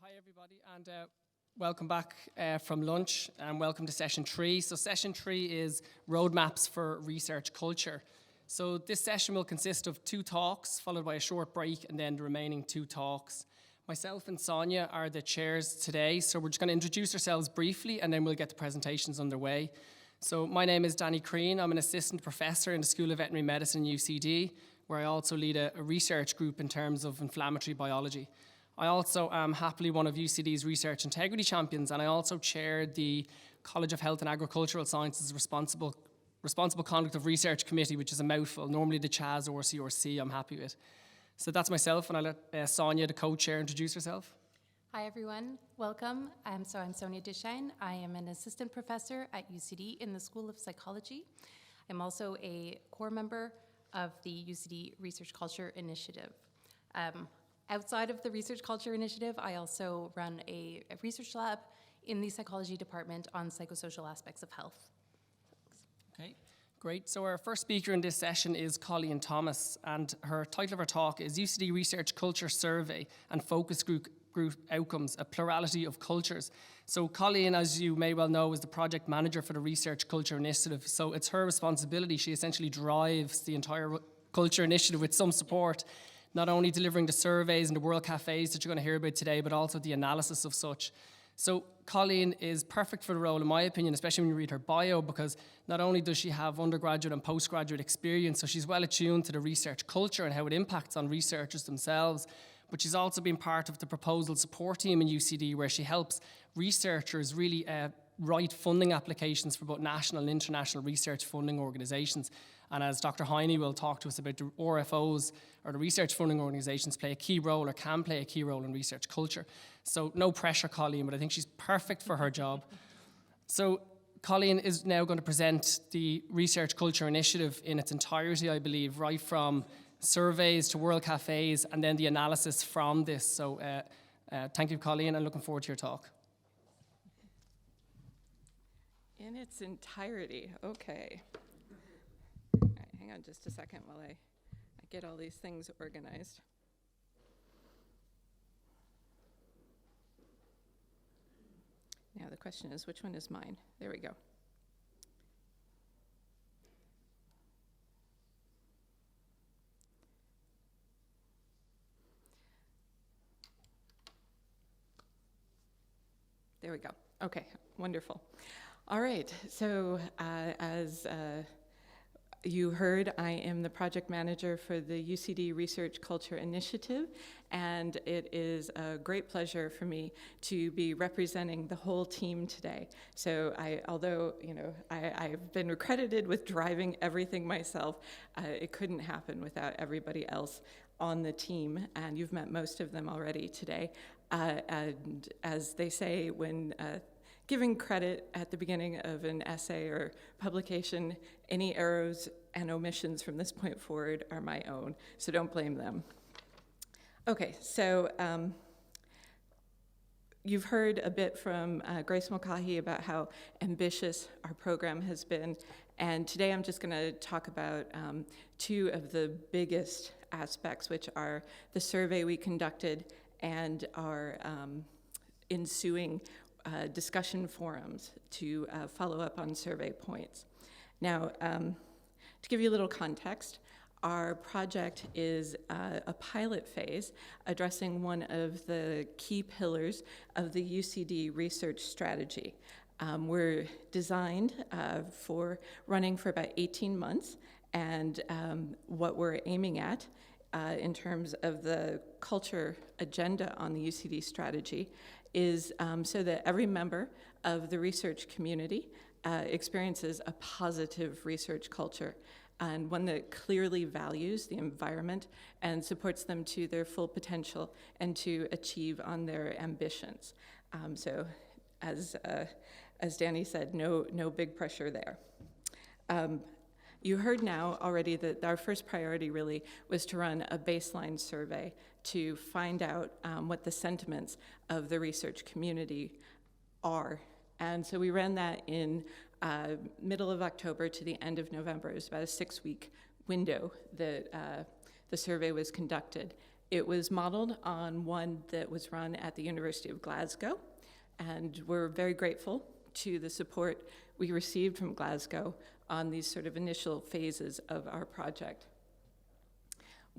Hi everybody, and welcome back from lunch, and welcome to session 3. So session 3 is roadmaps for research culture. So this session will consist of 2 talks, followed by a short break, and then the remaining 2 talks. Myself and Sonia are the chairs today, so we're just going to introduce ourselves briefly, and then we'll get the presentations underway. So my name is Danny Crean. I'm an assistant professor in the School of Veterinary Medicine, UCD, where I also lead a research group in terms of inflammatory biology. I also am happily one of UCD's research integrity champions, and I also chair the College of Health and Agricultural Sciences Responsible Conduct of Research Committee, which is a mouthful, normally the CHAS or CRC I'm happy with. So that's myself, and I'll let Sonia, the co-chair, introduce herself. Hi everyone, welcome. I'm Sonia Deschênes. I am an assistant professor at UCD in the School of Psychology. I'm also a core member of the UCD Research Culture Initiative. Outside of the Research Culture Initiative, I also run a research lab in the psychology department on psychosocial aspects of health. Okay, great. So our first speaker in this session is Colleen Thomas, and her title of her talk is UCD Research Culture Survey and Focus Group Outcomes, a Plurality of Cultures. So Colleen, as you may well know, is the project manager for the Research Culture Initiative. So it's her responsibility. She essentially drives the entire culture initiative with some support, not only delivering the surveys and the World Cafes that you're going to hear about today, but also the analysis of such. So Colleen is perfect for the role, in my opinion, especially when you read her bio, because not only does she have undergraduate and postgraduate experience, so she's well attuned to the research culture and how it impacts on researchers themselves, but she's also been part of the proposal support team in UCD, where she helps researchers really write funding applications for both national and international research funding organisations. And as Dr. Hiney will talk to us about, the RFOs, or the research funding organisations, play a key role, or can play a key role in research culture. So no pressure, Colleen, but I think she's perfect for her job. So Colleen is now going to present the Research Culture Initiative in its entirety, I believe, right from surveys to World Cafes, and then the analysis from this. So thank you, Colleen, and looking forward to your talk. In its entirety, okay. All right, hang on just a second while I get all these things organized. Now the question is, which one is mine? There we go. There we go. Okay, wonderful. All right, so as you heard, I am the project manager for the UCD Research Culture Initiative, and it is a great pleasure for me to be representing the whole team today. So although I've been credited with driving everything myself, it couldn't happen without everybody else on the team, and you've met most of them already today. And as they say, when giving credit at the beginning of an essay or publication, any errors and omissions from this point forward are my own, so don't blame them. Okay, so you've heard a bit from Grace Mulcahy about how ambitious our program has been, and today I'm just going to talk about 2 of the biggest aspects, which are the survey we conducted and our ensuing discussion forums to follow up on survey points. Now, to give you a little context, our project is a pilot phase addressing one of the key pillars of the UCD research strategy. We're designed for running for about 18 months, and what we're aiming at in terms of the culture agenda on the UCD strategy is so that every member of the research community experiences a positive research culture, and one that clearly values the environment and supports them to their full potential and to achieve on their ambitions. So as Danny said, no big pressure there. You heard now already that our first priority really was to run a baseline survey to find out what the sentiments of the research community are. And so we ran that in middle of October to the end of November. It was about a 6-week window that the survey was conducted. It was modeled on one that was run at the University of Glasgow, and we're very grateful to the support we received from Glasgow on these sort of initial phases of our project.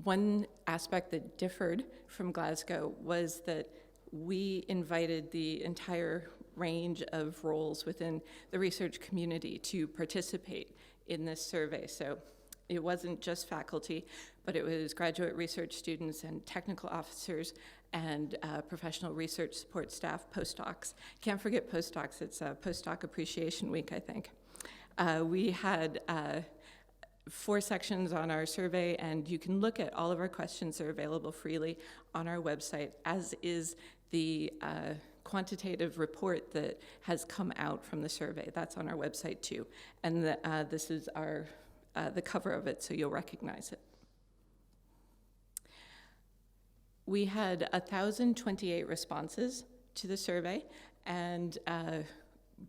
One aspect that differed from Glasgow was that we invited the entire range of roles within the research community to participate in this survey. So it wasn't just faculty, but it was graduate research students and technical officers and professional research support staff, postdocs. Can't forget postdocs, it's Postdoc Appreciation Week, I think. We had 4 sections on our survey, and you can look at all of our questions. They're available freely on our website, as is the quantitative report that has come out from the survey. That's on our website too. And this is the cover of it, so you'll recognize it. We had 1,028 responses to the survey, and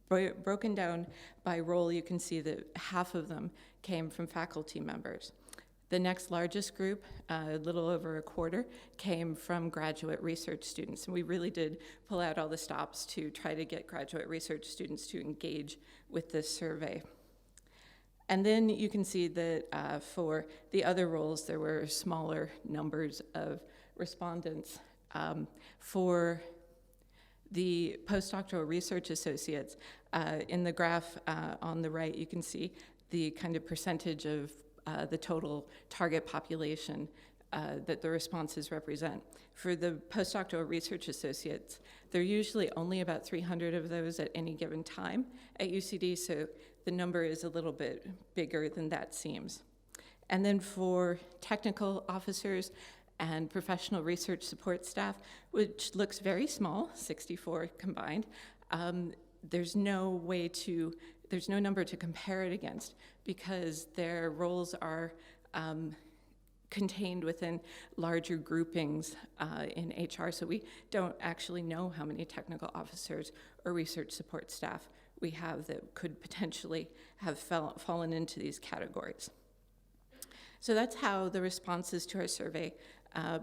broken down by role, you can see that half of them came from faculty members. The next largest group, a little over a quarter, came from graduate research students. And we really did pull out all the stops to try to get graduate research students to engage with this survey. And then you can see that for the other roles, there were smaller numbers of respondents. For the postdoctoral research associates, in the graph on the right, you can see the kind of percentage of the total target population that the responses represent. For the postdoctoral research associates, there are usually only about 300 of those at any given time at UCD, so the number is a little bit bigger than that seems. And then for technical officers and professional research support staff, which looks very small, 64 combined, there's no number to compare it against because their roles are contained within larger groupings in HR, so we don't actually know how many technical officers or research support staff we have that could potentially have fallen into these categories. So that's how the responses to our survey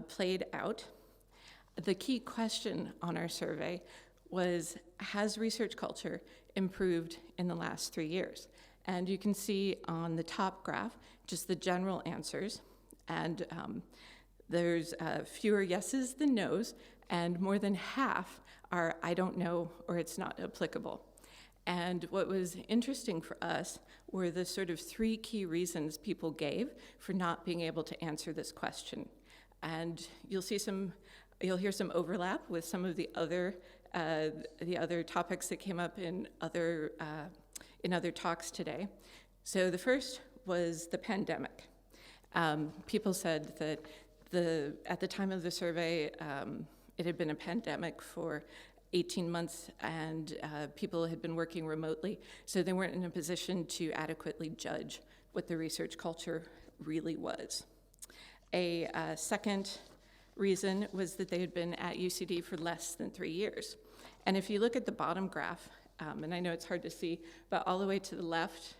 played out. The key question on our survey was, has research culture improved in the last 3 years? And you can see on the top graph just the general answers, and there's fewer yeses than nos, and more than half are I don't know or it's not applicable. And what was interesting for us were the sort of 3 key reasons people gave for not being able to answer this question. And you'll hear some overlap with some of the other topics that came up in other talks today. So the first was the pandemic. People said that at the time of the survey, it had been a pandemic for 18 months, and people had been working remotely, so they weren't in a position to adequately judge what the research culture really was. A second reason was that they had been at UCD for less than 3 years. And if you look at the bottom graph, and I know it's hard to see, but all the way to the left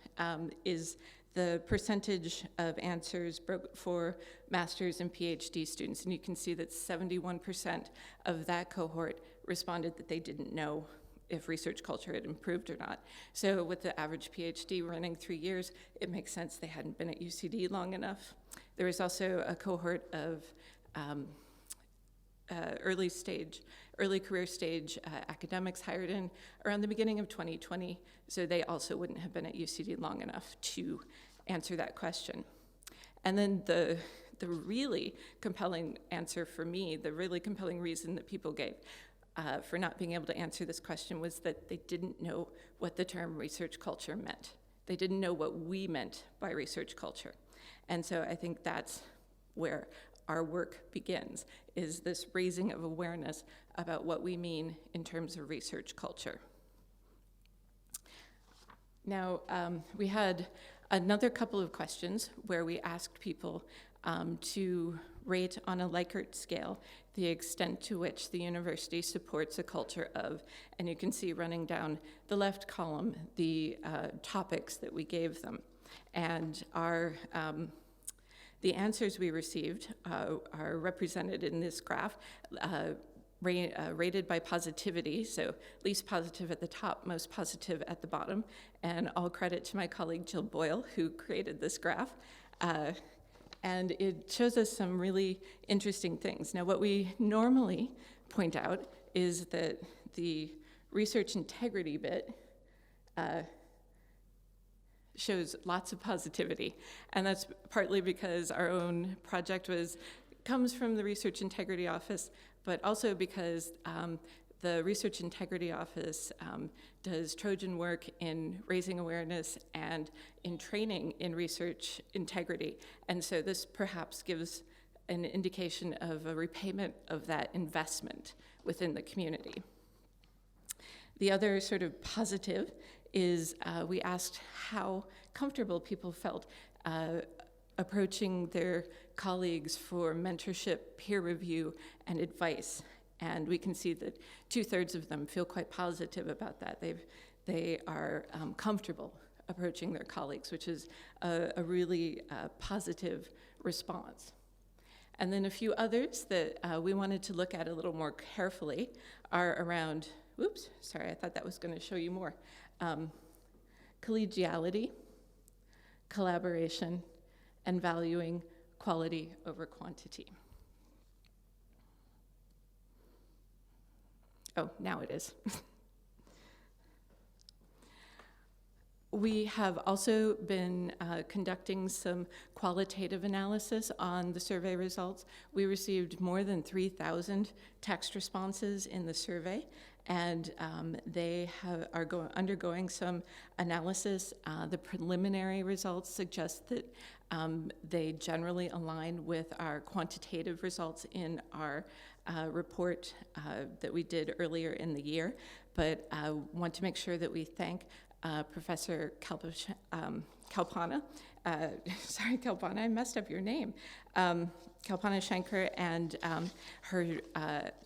is the percentage of answers for master's and PhD students. And you can see that 71% of that cohort responded that they didn't know if research culture had improved or not. So with the average PhD running 3 years, it makes sense they hadn't been at UCD long enough. There was also a cohort of early career stage academics hired in around the beginning of 2020, so they also wouldn't have been at UCD long enough to answer that question. And then the really compelling answer for me, the really compelling reason that people gave for not being able to answer this question was that they didn't know what the term research culture meant. They didn't know what we meant by research culture. And so I think that's where our work begins, is this raising of awareness about what we mean in terms of research culture. Now, we had another couple of questions where we asked people to rate on a Likert scale the extent to which the university supports a culture of, and you can see running down the left column, the topics that we gave them. And our The answers we received are represented in this graph, rated by positivity, so least positive at the top, most positive at the bottom, and all credit to my colleague Jill Boyle, who created this graph. And it shows us some really interesting things. Now, what we normally point out is that the research integrity bit shows lots of positivity, and that's partly because our own project comes from the Research Integrity Office, but also because the Research Integrity Office does Trojan work in raising awareness and in training in research integrity, and so this perhaps gives an indication of a repayment of that investment within the community. The other sort of positive is we asked how comfortable people felt approaching their colleagues for mentorship, peer review, and advice. And we can see that 2/3 of them feel quite positive about that. They are comfortable approaching their colleagues, which is a really positive response. And then a few others that we wanted to look at a little more carefully are around, oops, sorry, I thought that was going to show you more. Collegiality, collaboration, and valuing quality over quantity. Oh, now it is. We have also been conducting some qualitative analysis on the survey results. We received more than 3,000 text responses in the survey, and they are undergoing some analysis. The preliminary results suggest that they generally align with our quantitative results in our report that we did earlier in the year, but I want to make sure that we thank Professor Kalpana, sorry Kalpana, I messed up your name, Kalpana Shankar, and her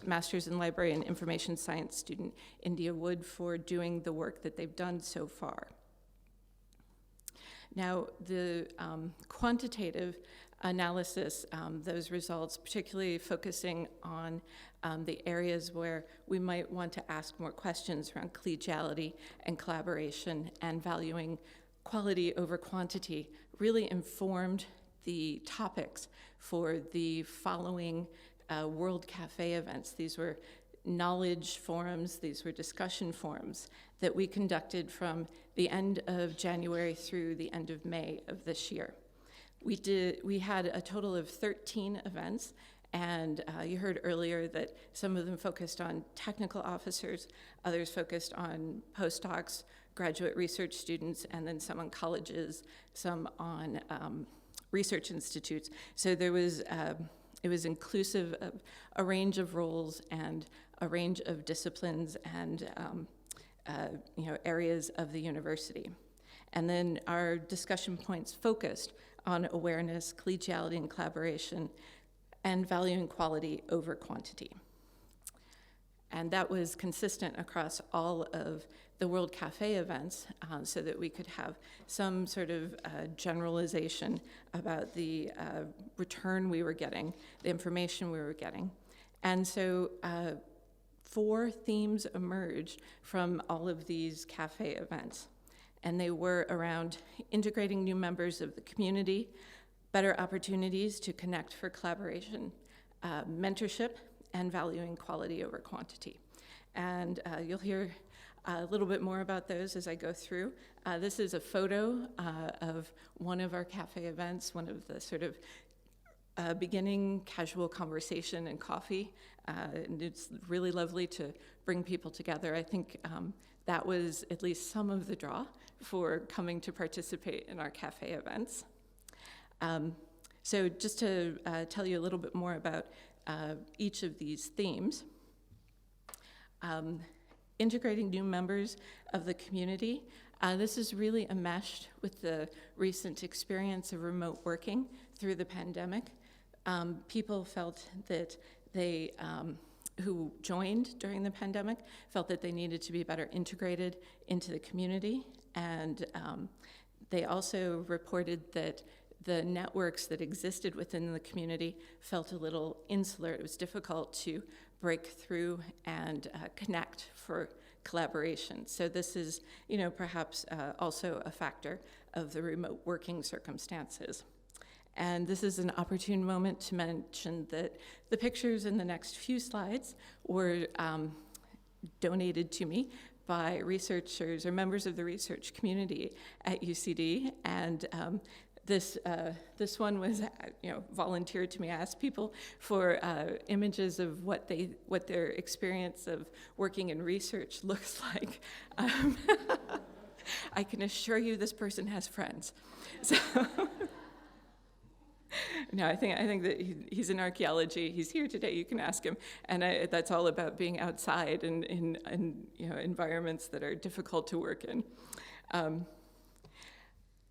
Master's in Library and Information Science student, India Wood, for doing the work that they've done so far. Now, the quantitative analysis, those results, particularly focusing on the areas where we might want to ask more questions around collegiality and collaboration and valuing quality over quantity, really informed the topics for the following World Cafe events. These were knowledge forums, these were discussion forums that we conducted from the end of January through the end of May of this year. We had a total of 13 events, and you heard earlier that some of them focused on technical officers, others focused on postdocs, graduate research students, and then some on colleges, some on research institutes. So there was, it was inclusive of a range of roles and a range of disciplines and areas of the university. And then our discussion points focused on awareness, collegiality, and collaboration, and valuing quality over quantity. And that was consistent across all of the World Cafe events, so that we could have some sort of generalization about the return we were getting, the information we were getting. And so 4 themes emerged from all of these cafe events. And they were around integrating new members of the community, better opportunities to connect for collaboration, mentorship, and valuing quality over quantity. And you'll hear a little bit more about those as I go through. This is a photo of one of our cafe events, one of the sort of beginning casual conversation and coffee. And it's really lovely to bring people together. I think that was at least some of the draw for coming to participate in our cafe events. So just to tell you a little bit more about each of these themes. Integrating new members of the community. This is really enmeshed with the recent experience of remote working through the pandemic. People felt that they, who joined during the pandemic, felt that they needed to be better integrated into the community, and they also reported that the networks that existed within the community felt a little insular. It was difficult to break through and connect for collaboration. So this is, perhaps also a factor of the remote working circumstances. And this is an opportune moment to mention that the pictures in the next few slides were donated to me by researchers or members of the research community at UCD, and this one was volunteered to me. I asked people for images of what their experience of working in research looks like. I can assure you this person has friends. So no, I think that he's in archaeology. He's here today. You can ask him, and that's all about being outside and in environments that are difficult to work in.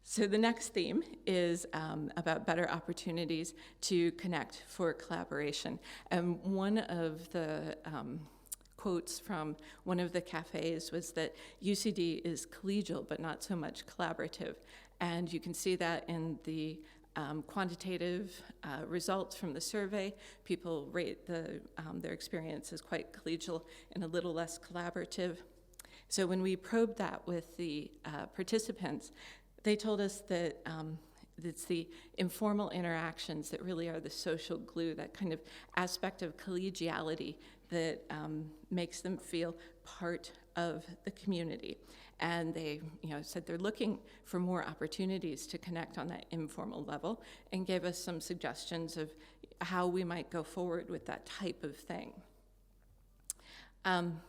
So the next theme is about better opportunities to connect for collaboration. And one of the quotes from one of the cafes was that UCD is collegial, but not so much collaborative. And you can see that in the quantitative results from the survey. People rate their experience as quite collegial and a little less collaborative. So when we probed that with the participants, they told us that it's the informal interactions that really are the social glue, that kind of aspect of collegiality that makes them feel part of the community. And they said they're looking for more opportunities to connect on that informal level, and gave us some suggestions of how we might go forward with that type of thing.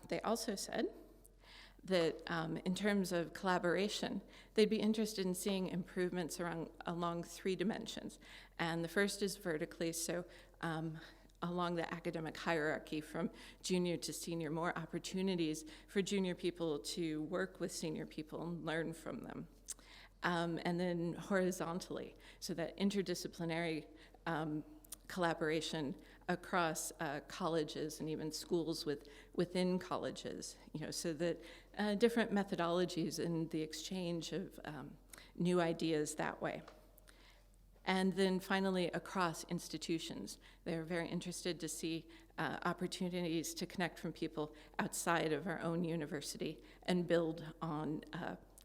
They also said that in terms of collaboration, they'd be interested in seeing improvements along 3 dimensions. And the first is vertically, so along the academic hierarchy from junior to senior, more opportunities for junior people to work with senior people and learn from them. And then horizontally, so that interdisciplinary collaboration across colleges and even schools within colleges, so that different methodologies and the exchange of new ideas that way. And then finally, across institutions, they're very interested to see opportunities to connect from people outside of our own university and build on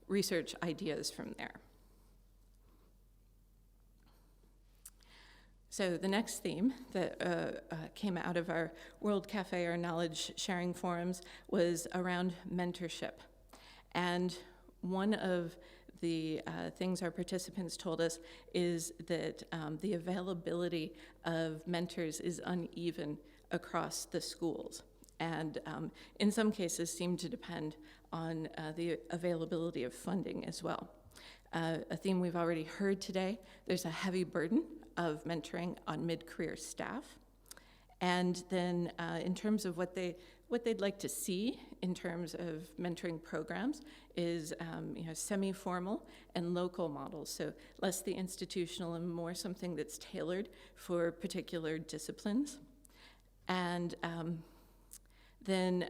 research ideas from there. So the next theme that came out of our World Cafe, our knowledge sharing forums, was around mentorship. And one of the things our participants told us is that the availability of mentors is uneven across the schools, and in some cases seem to depend on the availability of funding as well. A theme we've already heard today, there's a heavy burden of mentoring on mid-career staff. And then in terms of what they'd like to see in terms of mentoring programs is semi-formal and local models, so less the institutional and more something that's tailored for particular disciplines. And then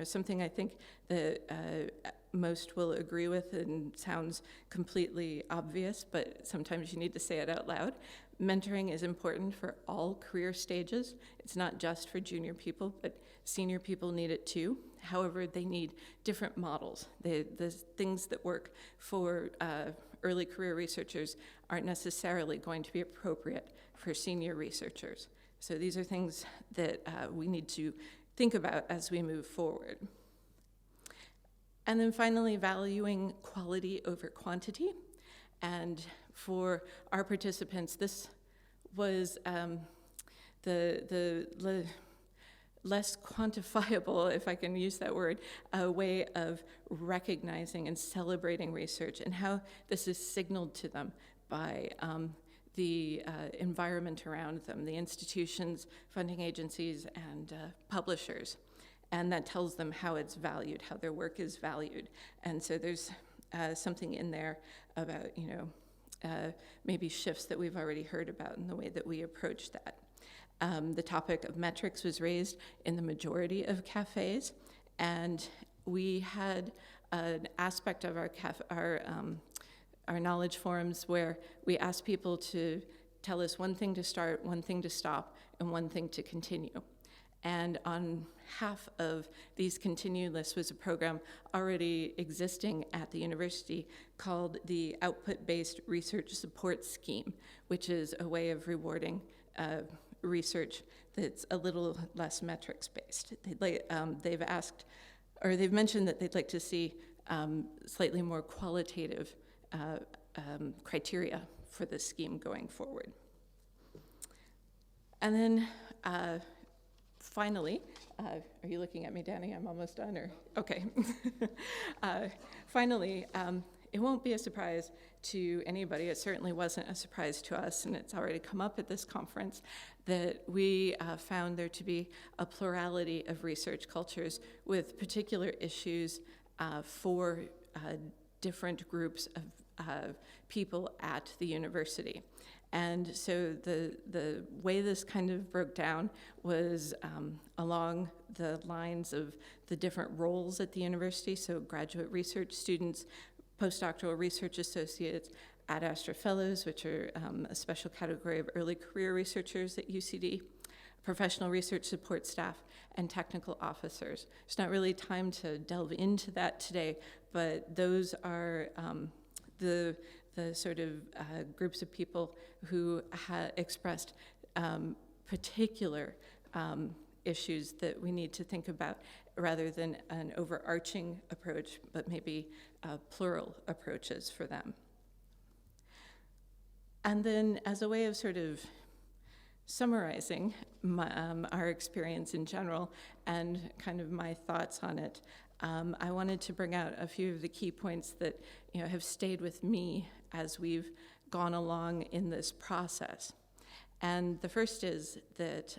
something I think that most will agree with and sounds completely obvious, but sometimes you need to say it out loud. Mentoring is important for all career stages. It's not just for junior people, but senior people need it too. However, they need different models. The things that work for early career researchers aren't necessarily going to be appropriate for senior researchers. So these are things that we need to think about as we move forward. And then finally, valuing quality over quantity. And for our participants, this was the less quantifiable, if I can use that word, a way of recognizing and celebrating research and how this is signaled to them by the environment around them, the institutions, funding agencies, and publishers. And that tells them how it's valued, how their work is valued. And so there's something in there about, maybe shifts that we've already heard about in the way that we approach that. The topic of metrics was raised in the majority of cafes, and we had an aspect of our our knowledge forums where we ask people to tell us one thing to start, one thing to stop, and one thing to continue. And on half of these continue lists was a program already existing at the university called the Output-Based Research Support Scheme, which is a way of rewarding research that's a little less metrics-based. They've asked, or they've mentioned that they'd like to see slightly more qualitative criteria for this scheme going forward. And then finally, are you looking at me, Danny? I'm almost done, or? Okay. Finally, it won't be a surprise to anybody. It certainly wasn't a surprise to us, and it's already come up at this conference, that we found there to be a plurality of research cultures with particular issues for different groups of people at the university. And so the way this kind of broke down was along the lines of the different roles at the university, so graduate research students, postdoctoral research associates, ad astra fellows, which are a special category of early career researchers at UCD, professional research support staff, and technical officers. There's not really time to delve into that today, but those are the sort of groups of people who expressed particular issues that we need to think about rather than an overarching approach, but maybe plural approaches for them. And then as a way of sort of summarizing our experience in general and kind of my thoughts on it, I wanted to bring out a few of the key points that have stayed with me as we've gone along in this process. And the first is that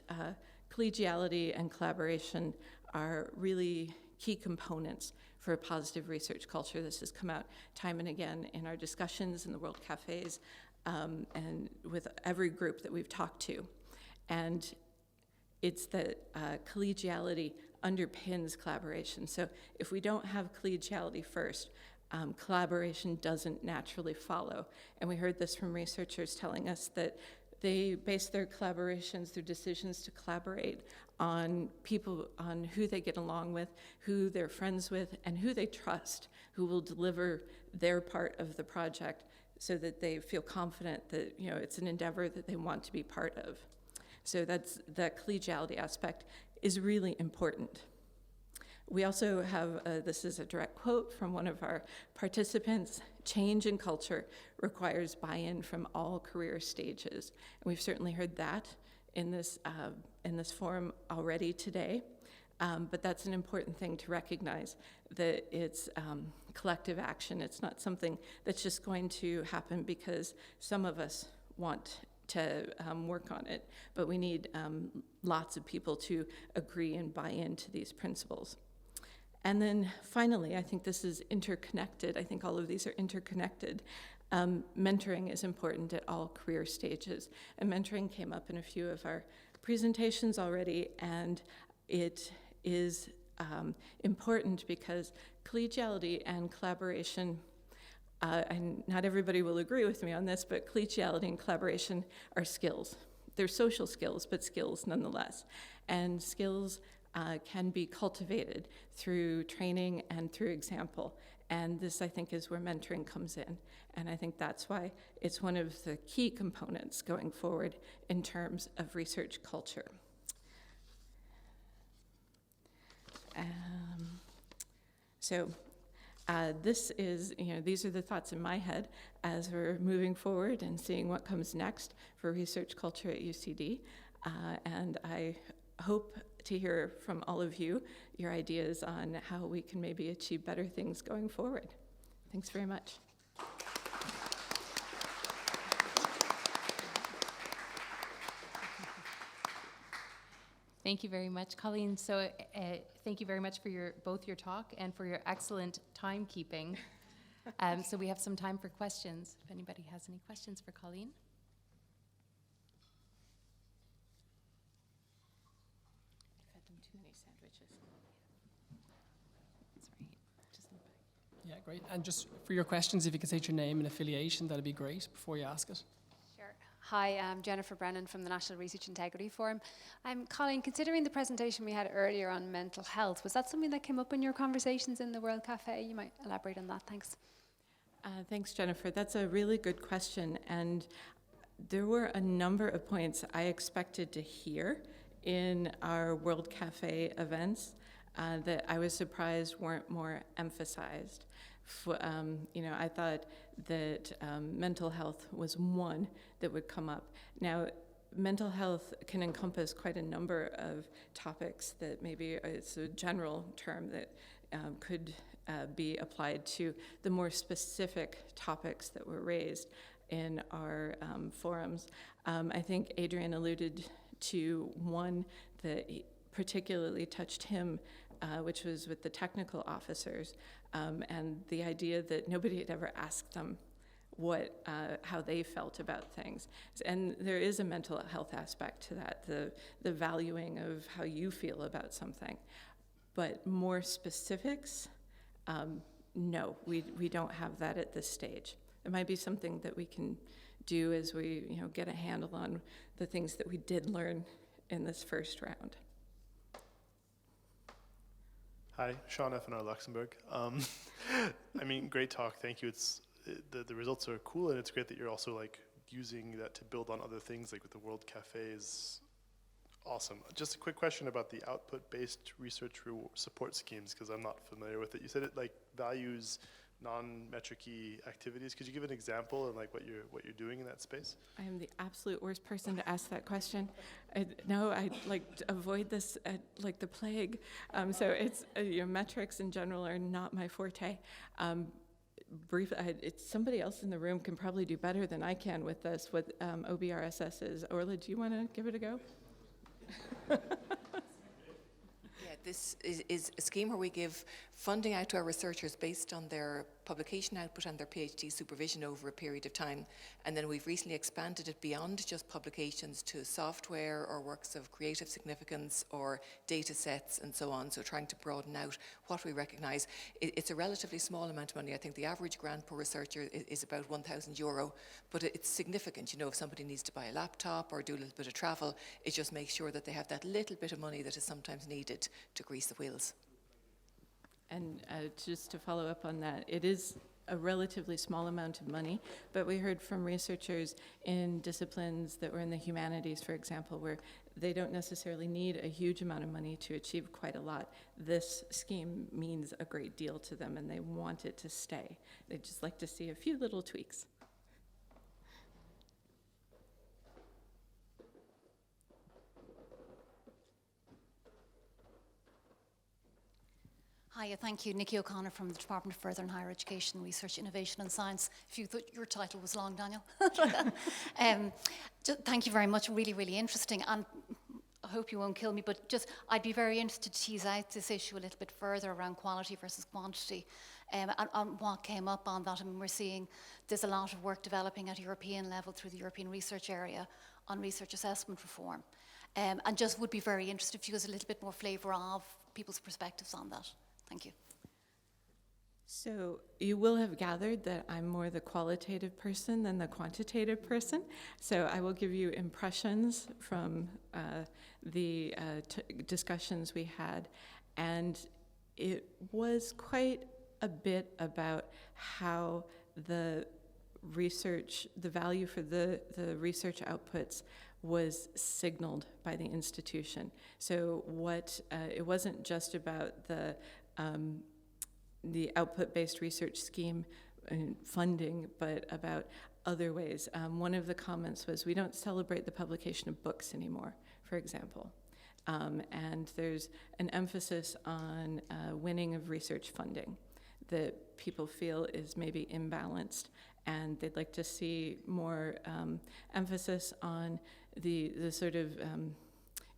collegiality and collaboration are really key components for a positive research culture. This has come out time and again in our discussions in the World Cafes and with every group that we've talked to. And it's that collegiality underpins collaboration. So if we don't have collegiality first, collaboration doesn't naturally follow. And we heard this from researchers telling us that they base their collaborations, their decisions to collaborate on people, on who they get along with, who they're friends with, and who they trust, who will deliver their part of the project so that they feel confident that it's an endeavor that they want to be part of. So that's the collegiality aspect is really important. We also have, this is a direct quote from one of our participants, change in culture requires buy-in from all career stages. And we've certainly heard that in this forum already today, but that's an important thing to recognize, that it's collective action. It's not something that's just going to happen because some of us want to work on it, but we need lots of people to agree and buy into these principles. And then finally, I think this is interconnected. I think all of these are interconnected. Mentoring is important at all career stages. And mentoring came up in a few of our presentations already, and it is important because collegiality and collaboration, and not everybody will agree with me on this, but collegiality and collaboration are skills. They're social skills, but skills nonetheless. And skills can be cultivated through training and through example. And this, I think, is where mentoring comes in. And I think that's why it's one of the key components going forward in terms of research culture. This is, these are the thoughts in my head as we're moving forward and seeing what comes next for research culture at UCD. And I hope to hear from all of you your ideas on how we can maybe achieve better things going forward. Thanks very much. Thank you very much, Colleen. So thank you very much for both your talk and for your excellent timekeeping. So we have some time for questions. If anybody has any questions for Colleen. I fed them too many sandwiches. That's right. Just in the back. Yeah, great. And just for your questions, if you could state your name and affiliation, that'd be great before you ask it. Sure. Hi, I'm Jennifer Brennan from the National Research Integrity Forum. Colleen, considering the presentation we had earlier on mental health, was that something that came up in your conversations in the World Cafe? You might elaborate on that, thanks. Thanks, Jennifer. That's a really good question. And there were a number of points I expected to hear in our World Cafe events that I was surprised weren't more emphasized. I thought that mental health was one that would come up. Now, mental health can encompass quite a number of topics that maybe it's a general term that could be applied to the more specific topics that were raised in our forums. I think Adrian alluded to one that particularly touched him, which was with the technical officers, and the idea that nobody had ever asked them how they felt about things. And there is a mental health aspect to that, the valuing of how you feel about something. But more specifics, no, we don't have that at this stage. It might be something that we can do as we get a handle on the things that we did learn in this first round. Hi, Sean FNR Luxembourg. Great talk. Thank you. The results are cool, and it's great that you're also using that to build on other things, like with the World Cafe is awesome. Just a quick question about the output-based research support schemes, because I'm not familiar with it. You said it values non-metric-y activities. Could you give an example and what you're doing in that space? I am the absolute worst person to ask that question. I like to avoid this like the plague. So it's metrics in general are not my forte. It's somebody else in the room can probably do better than I can with this. What OBRSS is. Orla, do you want to give it a go? This is a scheme where we give funding out to our researchers based on their publication output and their PhD supervision over a period of time. And then we've recently expanded it beyond just publications to software or works of creative significance or data sets and so on. So trying to broaden out what we recognize. It's a relatively small amount of money. I think the average grant per researcher is about €1,000, but it's significant. If somebody needs to buy a laptop or do a little bit of travel, it just makes sure that they have that little bit of money that is sometimes needed to grease the wheels. And just to follow up on that, it is a relatively small amount of money, but we heard from researchers in disciplines that were in the humanities, for example, where they don't necessarily need a huge amount of money to achieve quite a lot. This scheme means a great deal to them, and they want it to stay. They'd just like to see a few little tweaks. Hiya, thank you. Nikki O'Connor from the Department of Further and Higher Education, Research, Innovation and Science. If you thought your title was long, Daniel. Thank you very much. Really, really interesting. And I hope you won't kill me, but I'd be very interested to tease out this issue a little bit further around quality versus quantity and what came up on that. We're seeing there's a lot of work developing at European level through the European Research Area on research assessment reform. And just would be very interested if you give us a little bit more flavour of people's perspectives on that. Thank you. So you will have gathered that I'm more the qualitative person than the quantitative person. So I will give you impressions from the discussions we had. And it was quite a bit about how the value for the research outputs was signaled by the institution. So it wasn't just about the output-based research scheme and funding, but about other ways. One of the comments was, we don't celebrate the publication of books anymore, for example. And there's an emphasis on winning of research funding that people feel is maybe imbalanced, and they'd like to see more emphasis on the sort of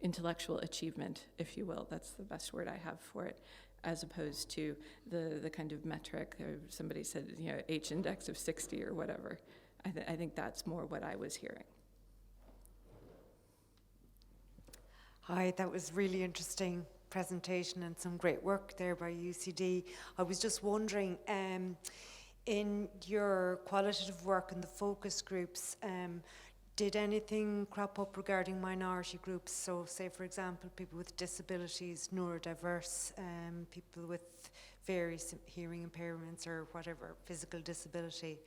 intellectual achievement, if you will. That's the best word I have for it, as opposed to the kind of metric, or somebody said, H index of 60 or whatever. I think that's more what I was hearing. Hi, that was really interesting presentation and some great work there by UCD. I was just wondering, in your qualitative work and the focus groups, did anything crop up regarding minority groups? So say, for example, people with disabilities, neurodiverse, people with various hearing impairments or whatever, physical disability.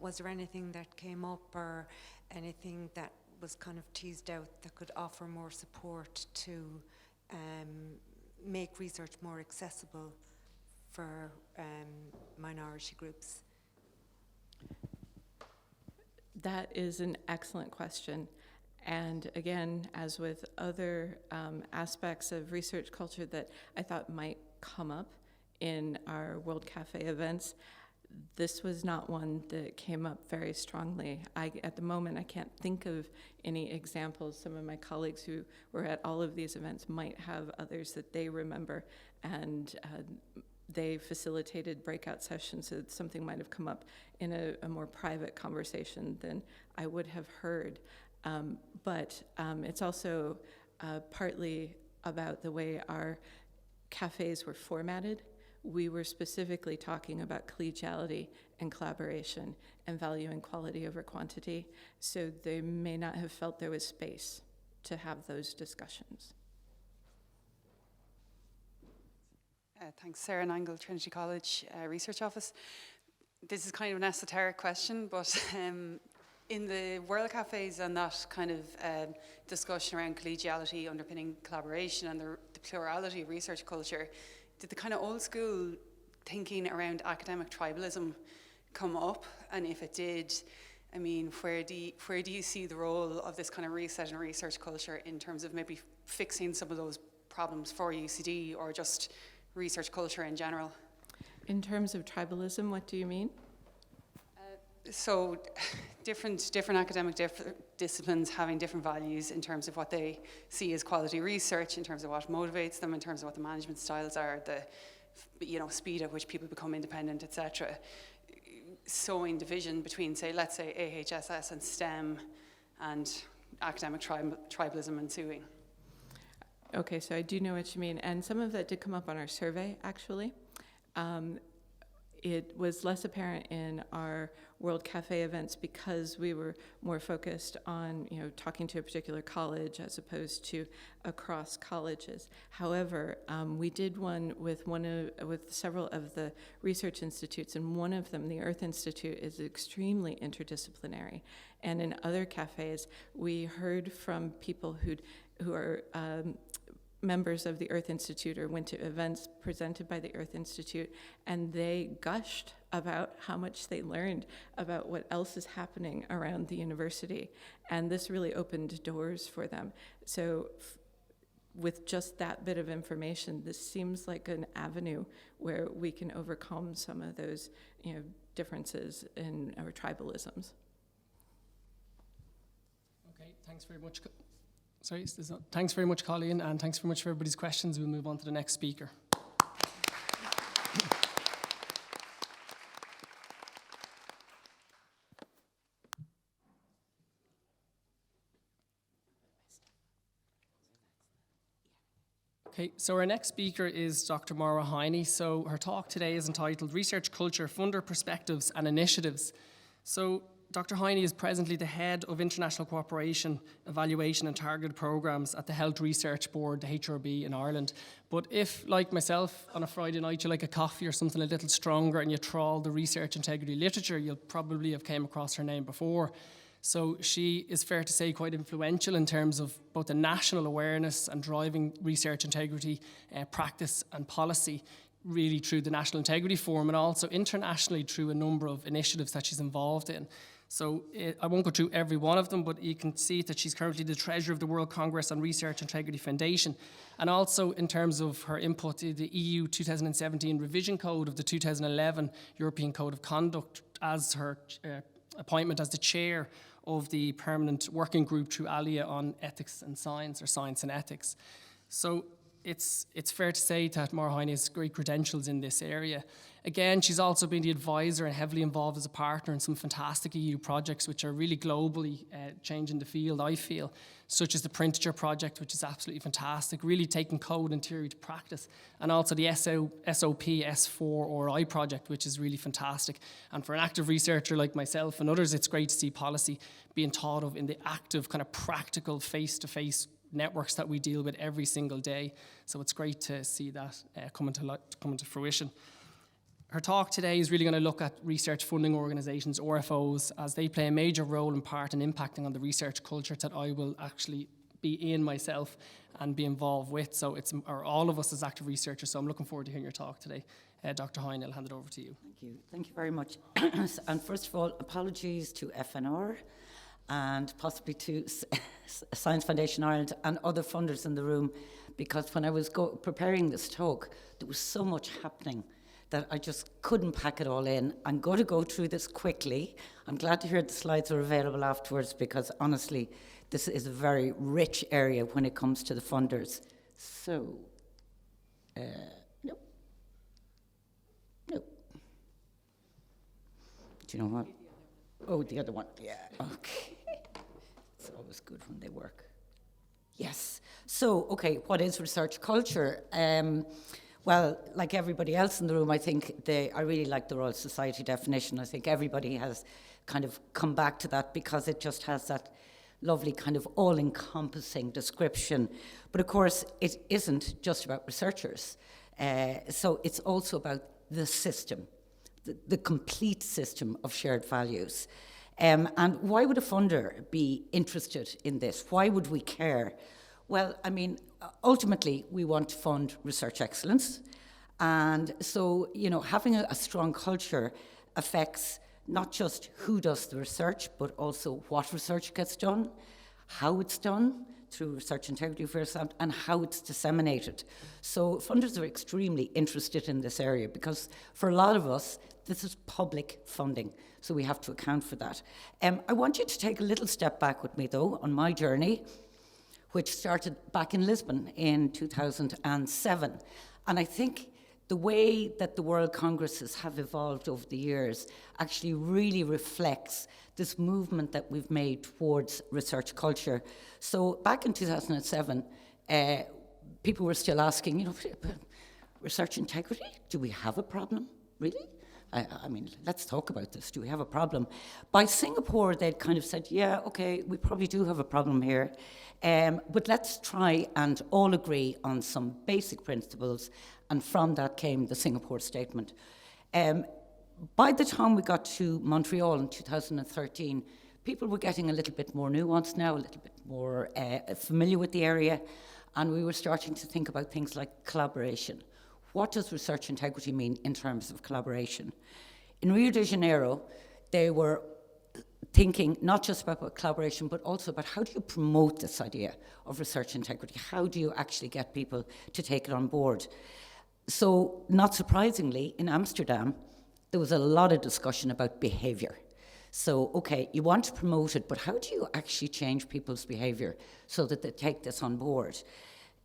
Was there anything that came up or anything that was kind of teased out that could offer more support to make research more accessible for minority groups? That is an excellent question. And again, as with other aspects of research culture that I thought might come up in our World Cafe events, this was not one that came up very strongly. At the moment, I can't think of any examples. Some of my colleagues who were at all of these events might have others that they remember, and they facilitated breakout sessions, so something might have come up in a more private conversation than I would have heard. But it's also partly about the way our cafes were formatted. We were specifically talking about collegiality and collaboration and valuing quality over quantity, so they may not have felt there was space to have those discussions. Thanks, Sarah Nangle, Trinity College Research Office. This is kind of an esoteric question, but in the World Cafes and that kind of discussion around collegiality underpinning collaboration and the plurality of research culture, did the kind of old school thinking around academic tribalism come up? And if it did, I mean, where do you see the role of this kind of reset in research culture in terms of maybe fixing some of those problems for UCD or just research culture in general? In terms of tribalism, what do you mean? So different academic disciplines having different values in terms of what they see as quality research, in terms of what motivates them, in terms of what the management styles are, the speed at which people become independent, etc. Sowing division between, let's say AHSS and STEM, and academic tribalism ensuing. Okay, so I do know what you mean, and some of that did come up on our survey, actually. It was less apparent in our World Cafe events because we were more focused on, talking to a particular college as opposed to across colleges. However, we did one with several of the research institutes, and one of them, the Earth Institute, is extremely interdisciplinary. And in other cafes, we heard from people who are members of the Earth Institute or went to events presented by the Earth Institute, and they gushed about how much they learned about what else is happening around the university. And this really opened doors for them. So with just that bit of information, this seems like an avenue where we can overcome some of those differences in our tribalisms. Okay, thanks very much. Thanks very much, Colleen, and thanks very much for everybody's questions. We'll move on to the next speaker. Okay, so our next speaker is Dr. Maura Hiney. So her talk today is entitled Research Culture, Funder Perspectives and Initiatives. So Dr. Hiney is presently the head of International Cooperation, Evaluation and Targeted Programmes at the Health Research Board, the HRB in Ireland. But if, like myself, on a Friday night you like a coffee or something a little stronger and you trawl the research integrity literature, you'll probably have came across her name before. So she is, fair to say, quite influential in terms of both the national awareness and driving research integrity practice and policy, really through the National Integrity Forum and also internationally through a number of initiatives that she's involved in. So I won't go through every one of them, but you can see that she's currently the treasurer of the World Congress on Research Integrity Foundation. And also in terms of her input to the EU 2017 revision code of the 2011 European Code of Conduct as her appointment as the chair of the permanent working group through ALIA on ethics and science, or science and ethics. So it's fair to say that Maura Hiney has great credentials in this area. Again, she's also been the advisor and heavily involved as a partner in some fantastic EU projects which are really globally changing the field, I feel, such as the Printature project, which is absolutely fantastic, really taking code and theory to practice, and also the SOP S4RI project, which is really fantastic. And for an active researcher like myself and others, it's great to see policy being thought of in the active, kind of practical, face-to-face networks that we deal with every single day. So it's great to see that come into fruition. Her talk today is really going to look at research funding organisations, RFOs, as they play a major role and part in impacting on the research culture that I will actually be in myself and be involved with. So it's all of us as active researchers. So I'm looking forward to hearing your talk today. Dr. Hiney, I'll hand it over to you. Thank you. Thank you very much. And first of all, apologies to FNR and possibly to Science Foundation Ireland and other funders in the room, because when I was preparing this talk, there was so much happening that I just couldn't pack it all in. I'm going to go through this quickly. I'm glad to hear the slides are available afterwards, because honestly, this is a very rich area when it comes to the funders. So, no. Do you know what? Oh, the other one, yeah, okay. It's always good when they work. Yes, so, okay, what is research culture? Well, like everybody else in the room, I think I really like the Royal Society definition. I think everybody has kind of come back to that because it just has that lovely kind of all-encompassing description. But of course, it isn't just about researchers. So it's also about the system, the complete system of shared values. And why would a funder be interested in this? Why would we care? Well, I mean, ultimately, we want to fund research excellence. And so, you know, having a strong culture affects not just who does the research, but also what research gets done, how it's done through research integrity, for example, and how it's disseminated. So funders are extremely interested in this area because for a lot of us, this is public funding. So we have to account for that. I want you to take a little step back with me, though, on my journey, which started back in Lisbon in 2007. And I think the way that the World Congresses have evolved over the years actually really reflects this movement that we've made towards research culture. So back in 2007, people were still asking, you know, research integrity, do we have a problem, really? I mean, let's talk about this. Do we have a problem? By Singapore, they'd kind of said, yeah, okay, we probably do have a problem here. But let's try and all agree on some basic principles. And from that came the Singapore Statement. By the time we got to Montreal in 2013, people were getting a little bit more nuanced now, a little bit more familiar with the area. And we were starting to think about things like collaboration. What does research integrity mean in terms of collaboration? In Rio de Janeiro, they were thinking not just about collaboration, but also about how do you promote this idea of research integrity? How do you actually get people to take it on board? So, not surprisingly, in Amsterdam, there was a lot of discussion about behavior. So, okay, you want to promote it, but how do you actually change people's behavior so that they take this on board?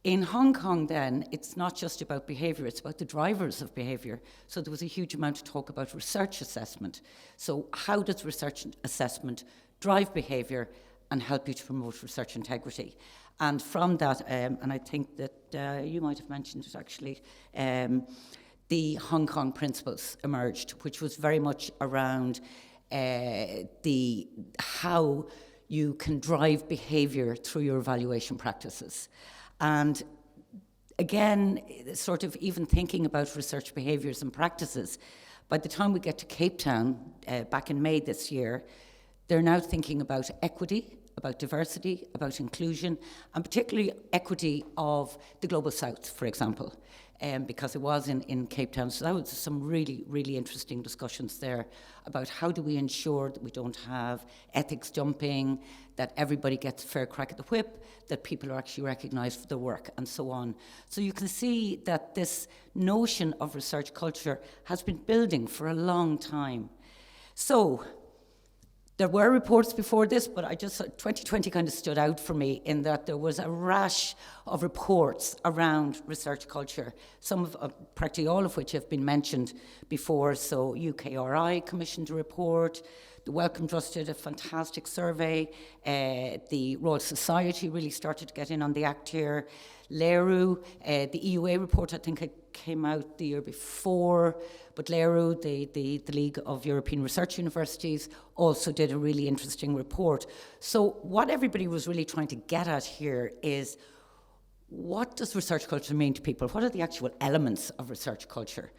In Hong Kong, then, it's not just about behaviour, it's about the drivers of behaviour. So there was a huge amount of talk about research assessment. So how does research assessment drive behaviour and help you to promote research integrity? And from that, and I think that you might have mentioned it actually, the Hong Kong principles emerged, which was very much around how you can drive behaviour through your evaluation practices. And again, sort of even thinking about research behaviours and practices, by the time we get to Cape Town, back in May this year, they're now thinking about equity, about diversity, about inclusion, and particularly equity of the Global South, for example, because it was in Cape Town. So that was some really, really interesting discussions there about how do we ensure that we don't have ethics dumping, that everybody gets a fair crack at the whip, that people are actually recognised for their work, and so on. So you can see that this notion of research culture has been building for a long time. So There were reports before this, but 2020 kind of stood out for me in that there was a rash of reports around research culture, some of, practically all of which have been mentioned before. So UKRI commissioned a report, the Wellcome Trust did a fantastic survey, the Royal Society really started to get in on the act here, LERU, the EUA report I think it came out the year before, but LERU, the League of European Research Universities, also did a really interesting report. So what everybody was really trying to get at here is, what does research culture mean to people? What are the actual elements of research culture?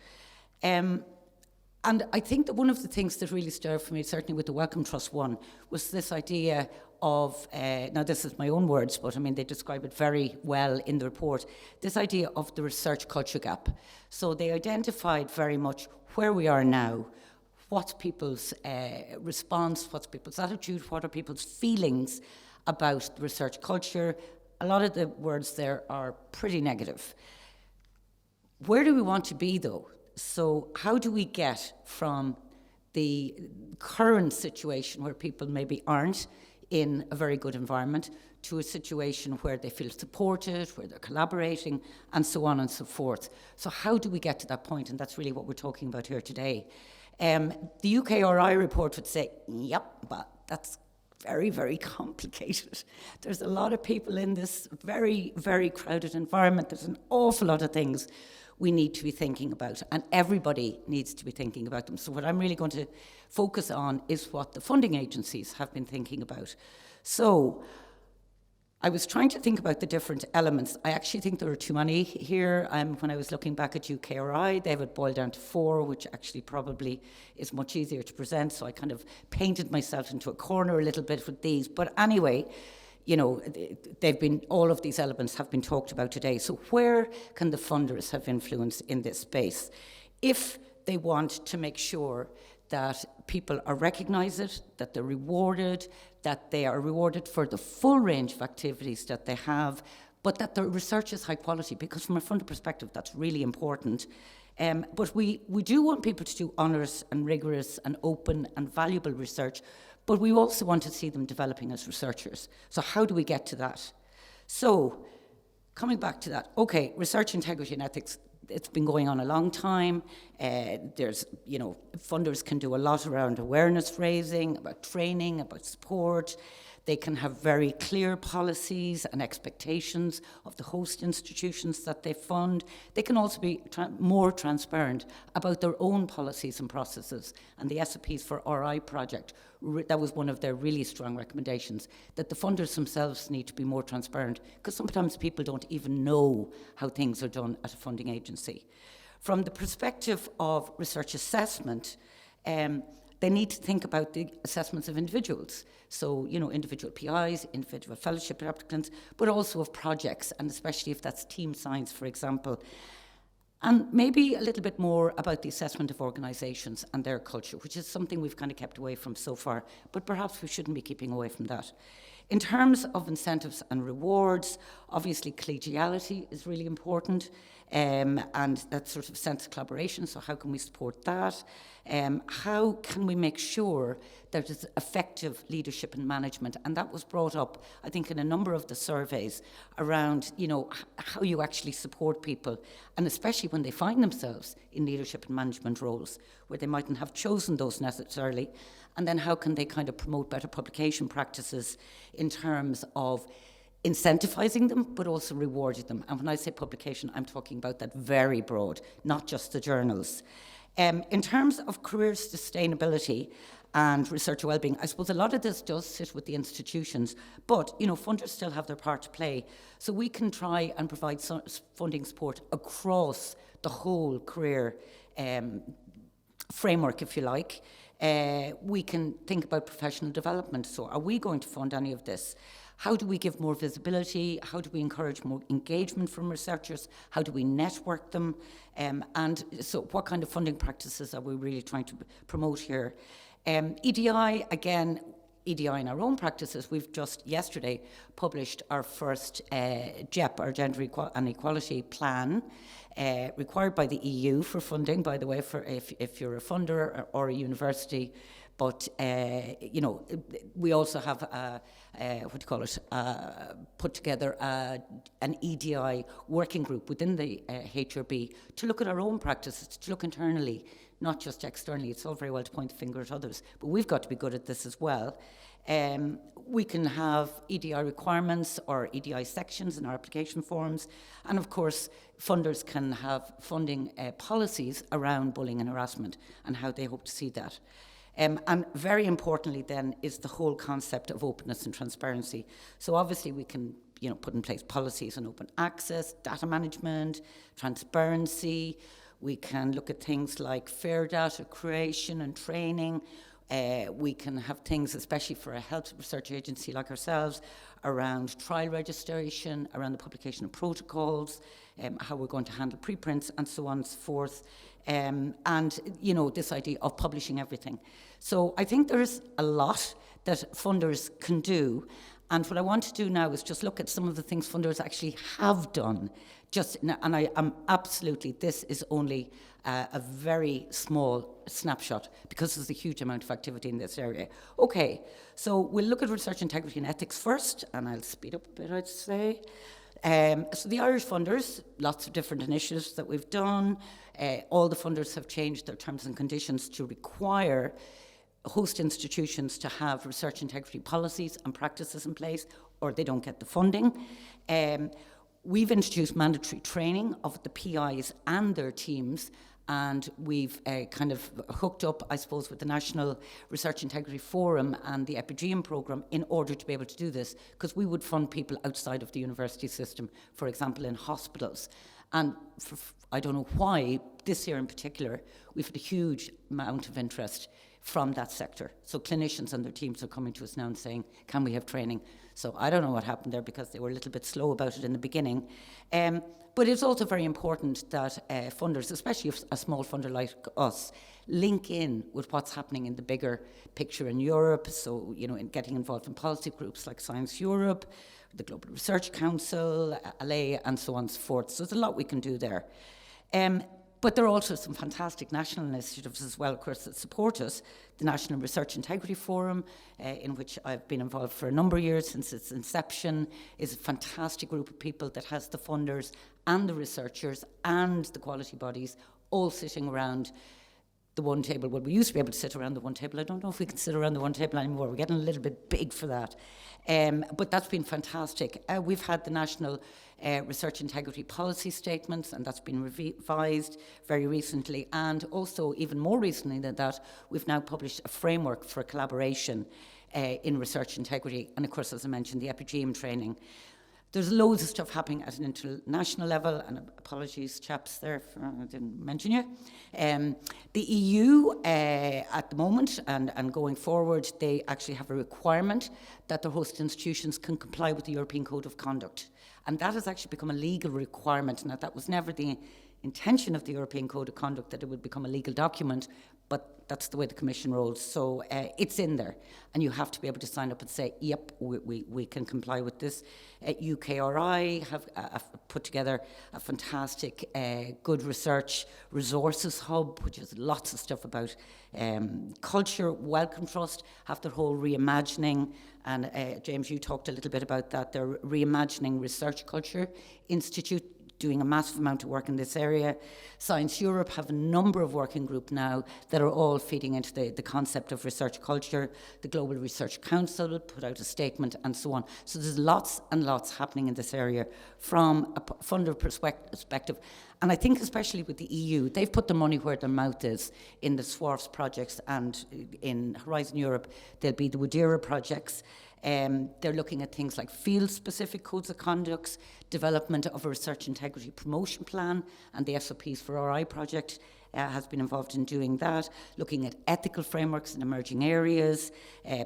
And I think that one of the things that really stood out for me, certainly with the Wellcome Trust one, was this idea of, now this is my own words, but I mean they describe it very well in the report, this idea of the research culture gap. So they identified very much where we are now, what's people's response, what's people's attitude, what are people's feelings about research culture. A lot of the words there are pretty negative. Where do we want to be though? So how do we get from the current situation where people maybe aren't in a very good environment to a situation where they feel supported, where they're collaborating, and so on and so forth? So how do we get to that point? And that's really what we're talking about here today. The UKRI report would say, yep, but that's very, very complicated. There's a lot of people in this very, very crowded environment. There's an awful lot of things we need to be thinking about, and everybody needs to be thinking about them. So what I'm really going to focus on is what the funding agencies have been thinking about. So I was trying to think about the different elements. I actually think there are too many here. When I was looking back at UKRI, they have it boiled down to 4, which actually probably is much easier to present. So I kind of painted myself into a corner a little bit with these. But anyway, you know, all of these elements have been talked about today. So where can the funders have influence in this space? If they want to make sure that people are recognised, that they're rewarded, that they are rewarded for the full range of activities that they have, but that the research is high quality, because from a funder perspective, that's really important. But we do want people to do honest and rigorous and open and valuable research, but we also want to see them developing as researchers. So how do we get to that? So coming back to that, okay, research integrity and ethics, it's been going on a long time. There's, you know, funders can do a lot around awareness raising, about training, about support. They can have very clear policies and expectations of the host institutions that they fund. They can also be more transparent about their own policies and processes. And the SOPs for RI project, that was one of their really strong recommendations, that the funders themselves need to be more transparent, because sometimes people don't even know how things are done at a funding agency. From the perspective of research assessment, they need to think about the assessments of individuals. So, you know, individual PIs, individual fellowship applicants, but also of projects, and especially if that's team science, for example. And maybe a little bit more about the assessment of organisations and their culture, which is something we've kind of kept away from so far, but perhaps we shouldn't be keeping away from that. In terms of incentives and rewards, obviously collegiality is really important, and that sort of sense of collaboration, so how can we support that? How can we make sure that there's effective leadership and management? And that was brought up, I think, in a number of the surveys around, you know, how you actually support people, and especially when they find themselves in leadership and management roles, where they mightn't have chosen those necessarily, and then how can they kind of promote better publication practices in terms of incentivizing them, but also rewarding them. And when I say publication, I'm talking about that very broad, not just the journals. In terms of career sustainability and researcher wellbeing, I suppose a lot of this does sit with the institutions, but, you know, funders still have their part to play. So we can try and provide funding support across the whole career framework, if you like. We can think about professional development. So are we going to fund any of this? How do we give more visibility? How do we encourage more engagement from researchers? How do we network them? And so what kind of funding practices are we really trying to promote here? EDI, again, EDI in our own practices, we've just yesterday published our first GEP, our Gender and Equality Plan, required by the EU for funding, by the way, for if you're a funder or a university But, we also have, put together an EDI working group within the HRB to look at our own practices, to look internally, not just externally. It's all very well to point the finger at others, but we've got to be good at this as well. We can have EDI requirements or EDI sections in our application forms, and of course funders can have funding policies around bullying and harassment and how they hope to see that. And very importantly then is the whole concept of openness and transparency. So obviously we can put in place policies on open access, data management, transparency. We can look at things like fair data creation and training. We can have things, especially for a health research agency like ourselves, around trial registration, around the publication of protocols, how we're going to handle preprints and so on and so forth. And, this idea of publishing everything. So I think there's a lot that funders can do. And what I want to do now is just look at some of the things funders actually have done. And I am absolutely, this is only a very small snapshot because there's a huge amount of activity in this area. Okay, so we'll look at research integrity and ethics first, and I'll speed up a bit, I'd say. So the Irish funders, lots of different initiatives that we've done. All the funders have changed their terms and conditions to require host institutions to have research integrity policies and practices in place, or they don't get the funding. We've introduced mandatory training of the PIs and their teams, and we've kind of hooked up, I suppose, with the National Research Integrity Forum and the Epigeum programme in order to be able to do this, because we would fund people outside of the university system, for example, in hospitals. And I don't know why, this year in particular, we've had a huge amount of interest from that sector. So clinicians and their teams are coming to us now and saying, can we have training? So I don't know what happened there because they were a little bit slow about it in the beginning. But it's also very important that funders, especially a small funder like us, link in with what's happening in the bigger picture in Europe. So, in getting involved in policy groups like Science Europe, the Global Research Council, LA, and so on and so forth. So there's a lot we can do there. But there are also some fantastic national initiatives as well, of course, that support us. The National Research Integrity Forum, in which I've been involved for a number of years since its inception, is a fantastic group of people that has the funders and the researchers and the quality bodies all sitting around the one table. Well, we used to be able to sit around the one table. I don't know if we can sit around the one table anymore. We're getting a little bit big for that. But that's been fantastic. We've had the National Research Integrity Policy Statements, and that's been revised very recently. And also, even more recently than that, we've now published a framework for collaboration in research integrity. And of course, as I mentioned, the Epigeum training. There's loads of stuff happening at an international level, and apologies, chaps, there, I didn't mention you. The EU, at the moment, and going forward, they actually have a requirement that their host institutions can comply with the European Code of Conduct. And that has actually become a legal requirement. Now, that was never the intention of the European Code of Conduct, that it would become a legal document, but that's the way the Commission rolls. So it's in there, and you have to be able to sign up and say, yep, we can comply with this. UKRI have put together a fantastic good research resources hub, which is lots of stuff about culture. Wellcome Trust have their whole reimagining, and James, you talked a little bit about that. They're reimagining Research Culture Institute, doing a massive amount of work in this area. Science Europe have a number of working groups now that are all feeding into the concept of research culture. The Global Research Council put out a statement and so on. So there's lots and lots happening in this area from a funder perspective. And I think especially with the EU, they've put their money where their mouth is in the SWARFs projects, and in Horizon Europe, there'll be the WDERA projects. They're looking at things like field-specific codes of conduct, development of a research integrity promotion plan, and the SOPs for RI project has been involved in doing that, looking at ethical frameworks in emerging areas,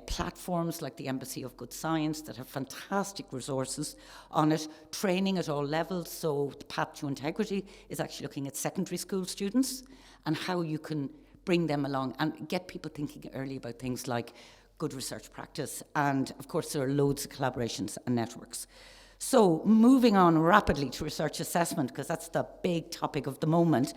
platforms like the Embassy of Good Science that have fantastic resources on it, training at all levels. So the Path to Integrity is actually looking at secondary school students and how you can bring them along and get people thinking early about things like good research practice. And of course, there are loads of collaborations and networks. So moving on rapidly to research assessment, because that's the big topic of the moment.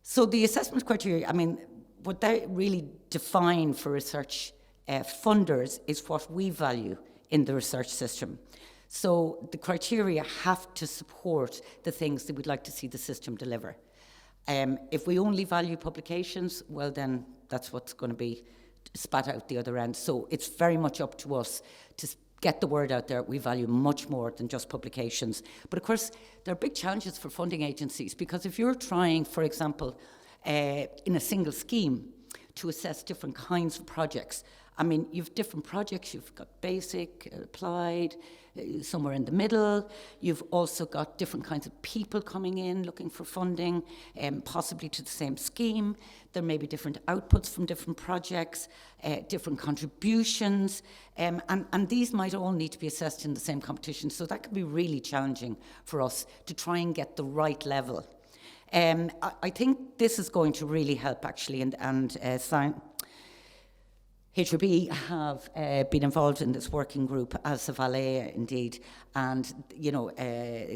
So the assessment criteria, I mean, what they really define for research funders is what we value in the research system. So the criteria have to support the things that we'd like to see the system deliver. If we only value publications, well then that's what's going to be spat out the other end. So it's very much up to us to get the word out there. We value much more than just publications. But of course, there are big challenges for funding agencies, because if you're trying, for example, in a single scheme to assess different kinds of projects, I mean, you've different projects, you've got basic, applied, somewhere in the middle. You've also got different kinds of people coming in looking for funding, possibly to the same scheme. There may be different outputs from different projects, different contributions, and these might all need to be assessed in the same competition. So that can be really challenging for us to try and get the right level. I think this is going to really help, actually, and HRB have been involved in this working group, as have Alea indeed, and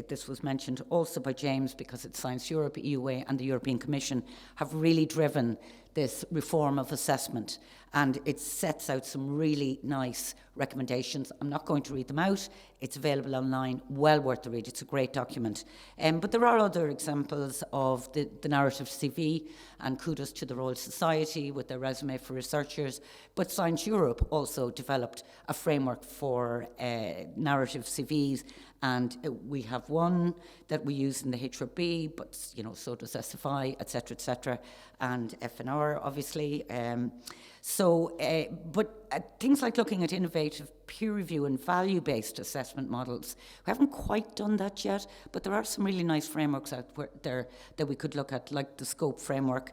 this was mentioned also by James, because it's Science Europe, EUA and the European Commission have really driven this reform of assessment, and it sets out some really nice recommendations. I'm not going to read them out. It's available online, well worth the read. It's a great document. But there are other examples of the narrative CV, and kudos to the Royal Society with their resume for researchers. But Science Europe also developed a framework for narrative CVs, and we have one that we use in the HRB, but so does SFI, etc., and FNR, obviously. But things like looking at innovative peer review and value-based assessment models, we haven't quite done that yet, but there are some really nice frameworks out there that we could look at, like the SCOPE framework,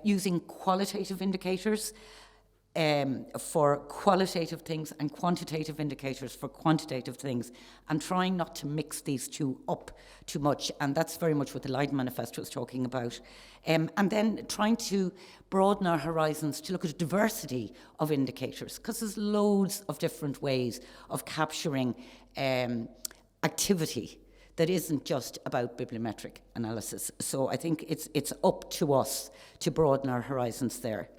using qualitative indicators for qualitative things and quantitative indicators for quantitative things, and trying not to mix these two up too much. And that's very much what the Leiden Manifesto is talking about. And then trying to broaden our horizons to look at a diversity of indicators, because there's loads of different ways of capturing activity that isn't just about bibliometric analysis. So I think it's up to us to broaden our horizons there.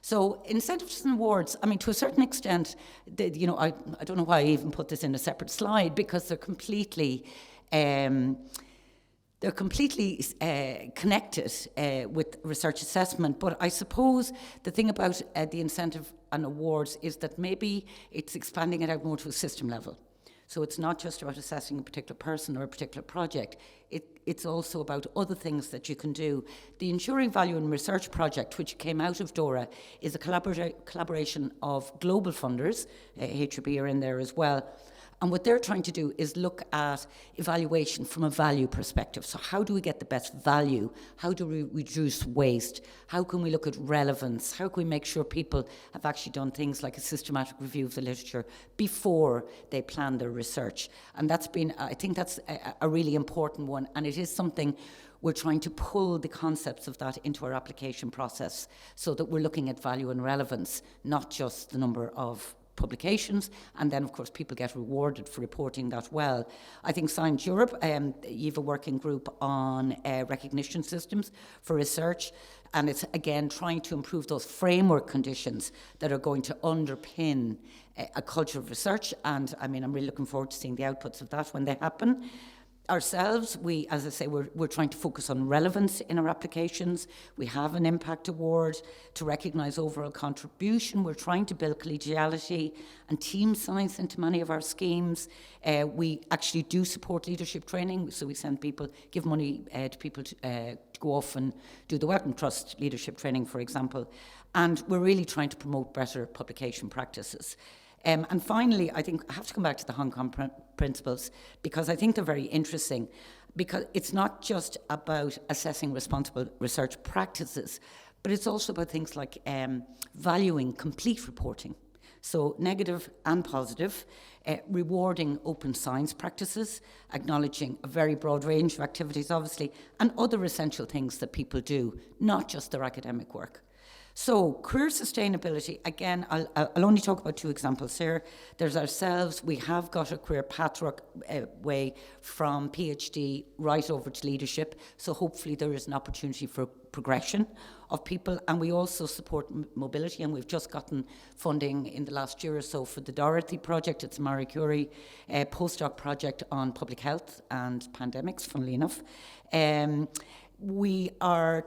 So incentives and awards, I mean, to a certain extent, I don't know why I even put this in a separate slide, because they're completely connected with research assessment. But I suppose the thing about the incentive and awards is that maybe it's expanding it out more to a system level. So it's not just about assessing a particular person or a particular project. It's also about other things that you can do. The Ensuring Value in Research project, which came out of DORA, is a collaboration of global funders. HRB are in there as well. And what they're trying to do is look at evaluation from a value perspective. So how do we get the best value? How do we reduce waste? How can we look at relevance? How can we make sure people have actually done things like a systematic review of the literature before they plan their research? And I think that's a really important one. And it is something we're trying to pull the concepts of that into our application process, so that we're looking at value and relevance, not just the number of publications, and then of course people get rewarded for reporting that well. I think Science Europe, you have a working group on recognition systems for research, and it's again trying to improve those framework conditions that are going to underpin a culture of research. And I mean, I'm really looking forward to seeing the outputs of that when they happen. Ourselves, as I say, we're trying to focus on relevance in our applications. We have an impact award to recognise overall contribution. We're trying to build collegiality and team science into many of our schemes. We actually do support leadership training, so we send people, give money to people to go off and do the Wellcome Trust leadership training, for example. And we're really trying to promote better publication practices. And finally, I think I have to come back to the Hong Kong principles, because I think they're very interesting, because it's not just about assessing responsible research practices, but it's also about things like valuing complete reporting. So negative and positive, rewarding open science practices, acknowledging a very broad range of activities, obviously, and other essential things that people do, not just their academic work. So career sustainability, again, I'll only talk about 2 examples here. There's ourselves. We have got a career pathway from PhD right over to leadership. So hopefully there is an opportunity for progression of people. And we also support mobility, and we've just gotten funding in the last year or so for the Dorothy project. It's a Marie Curie postdoc project on public health and pandemics, funnily enough. We are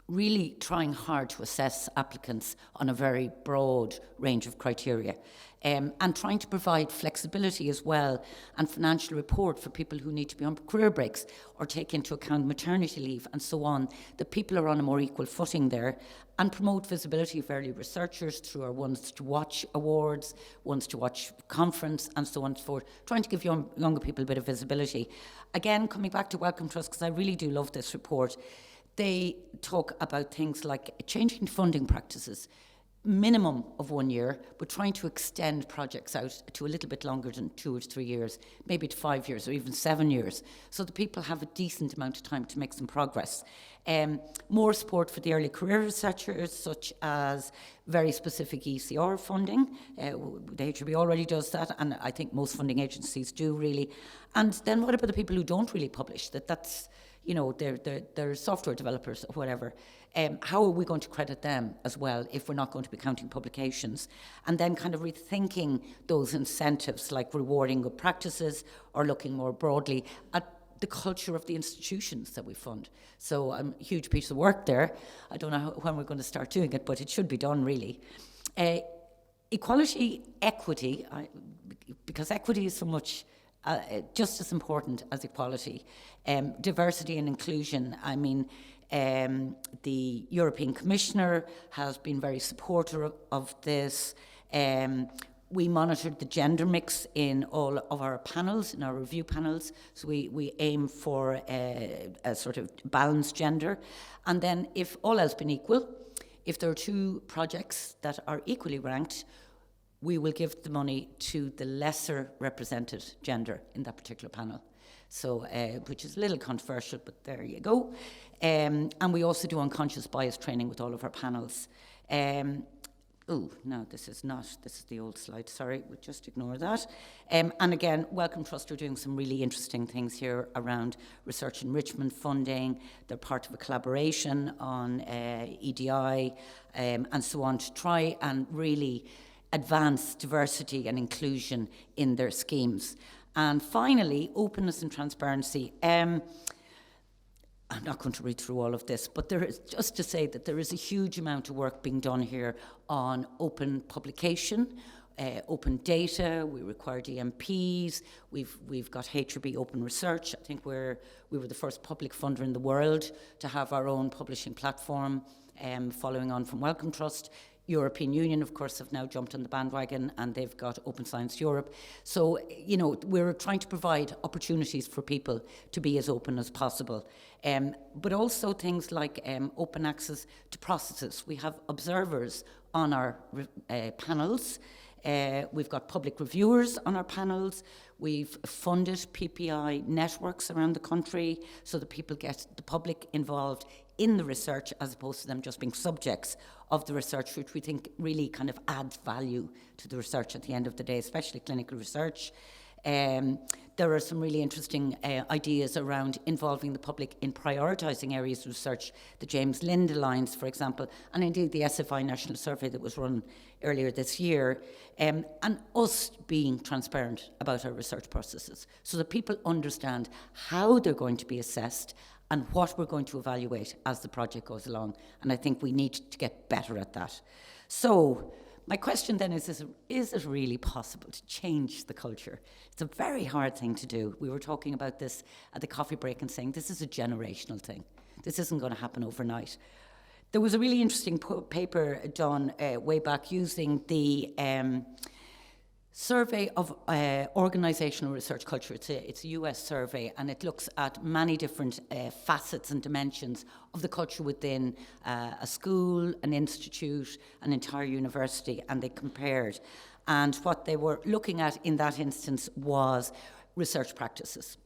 really trying hard to assess applicants on a very broad range of criteria, and trying to provide flexibility as well and financial support for people who need to be on career breaks or take into account maternity leave and so on, that people are on a more equal footing there, and promote visibility of early researchers through our Ones to Watch awards, Ones to Watch conference, and so on and so forth, trying to give younger people a bit of visibility. Again, coming back to Wellcome Trust, because I really do love this report, they talk about things like changing funding practices, minimum of 1 year, but trying to extend projects out to a little bit longer than 2 or 3 years, maybe to 5 years or even 7 years, so that people have a decent amount of time to make some progress. More support for the early career researchers, such as very specific ECR funding. The HRB already does that, and I think most funding agencies do really. And then what about the people who don't really publish? That's you know, they're software developers or whatever. How are we going to credit them as well if we're not going to be counting publications? And then kind of rethinking those incentives, like rewarding good practices or looking more broadly at the culture of the institutions that we fund. So a huge piece of work there. I don't know when we're going to start doing it, but it should be done really. Equality, equity, because equity is so much just as important as equality. Diversity and inclusion, I mean, the European Commissioner has been very supportive of this. We monitored the gender mix in all of our panels, in our review panels. So we aim for a sort of balanced gender. And then if all else been equal, if there are 2 projects that are equally ranked, we will give the money to the lesser represented gender in that particular panel. So, which is a little controversial, but there you go. And we also do unconscious bias training with all of our panels. Oh, no, this is the old slide, sorry, we'll just ignore that. And again, Wellcome Trust are doing some really interesting things here around research enrichment funding. They're part of a collaboration on EDI and so on, to try and really advance diversity and inclusion in their schemes. And finally, openness and transparency. I'm not going to read through all of this, but there is, just to say that there is a huge amount of work being done here on open publication, open data. We require DMPs. We've got HRB Open Research. I think we were the first public funder in the world to have our own publishing platform, following on from Wellcome Trust. European Union, of course, have now jumped on the bandwagon, and they've got Open Science Europe. So, you know, we're trying to provide opportunities for people to be as open as possible. But also things like open access to processes. We have observers on our panels. We've got public reviewers on our panels. We've funded PPI networks around the country so that people get the public involved in the research as opposed to them just being subjects of the research, which we think really kind of adds value to the research at the end of the day, especially clinical research. There are some really interesting ideas around involving the public in prioritising areas of research, the James Lind Alliance, for example, and indeed the SFI National Survey that was run earlier this year, and us being transparent about our research processes so that people understand how they're going to be assessed and what we're going to evaluate as the project goes along. And I think we need to get better at that. So my question then is it really possible to change the culture? It's a very hard thing to do. We were talking about this at the coffee break and saying this is a generational thing. This isn't going to happen overnight. There was a really interesting paper done way back using the survey of organizational research culture. It's a US survey, and it looks at many different facets and dimensions of the culture within a school, an institute, an entire university, and they compared. And what they were looking at in that instance was research practices.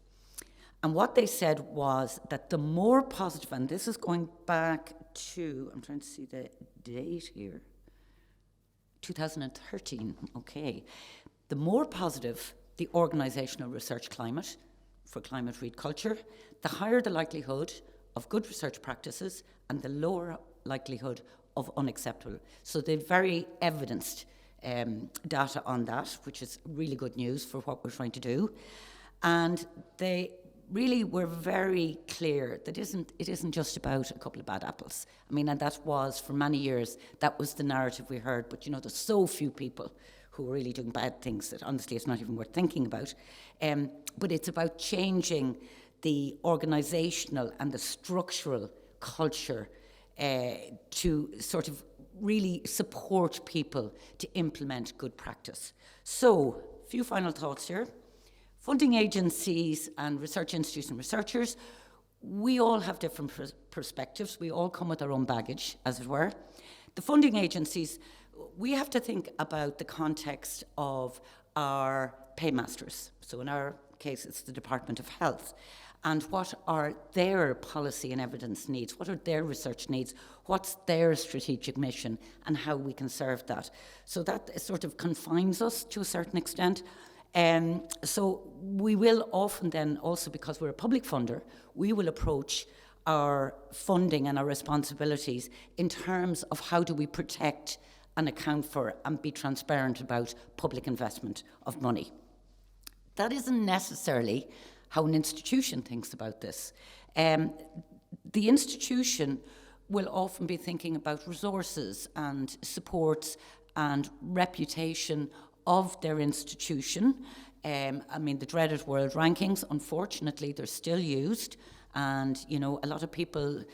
And what they said was that the more positive, and this is going back to, I'm trying to see the date here, 2013, okay. The more positive the organisational research climate for climate read culture, the higher the likelihood of good research practices and the lower likelihood of unacceptable. So they've very evidenced data on that, which is really good news for what we're trying to do. And they really were very clear that it isn't just about a couple of bad apples. I mean, and that was, for many years, that was the narrative we heard. But, you know, there's so few people who are really doing bad things that honestly it's not even worth thinking about. But it's about changing the organisational and the structural culture to sort of really support people to implement good practice. So, a few final thoughts here. Funding agencies and research institutes and researchers, we all have different perspectives. We all come with our own baggage, as it were. The funding agencies, we have to think about the context of our paymasters. So in our case, it's the Department of Health. And what are their policy and evidence needs? What are their research needs? What's their strategic mission? And how we can serve that. So that sort of confines us to a certain extent. So we will often then also, because we're a public funder, we will approach our funding and our responsibilities in terms of how do we protect and account for and be transparent about public investment of money. That isn't necessarily how an institution thinks about this. The institution will often be thinking about resources and supports and reputation of their institution. I mean, the dreaded world rankings, unfortunately, they're still used. And, you know, a lot of people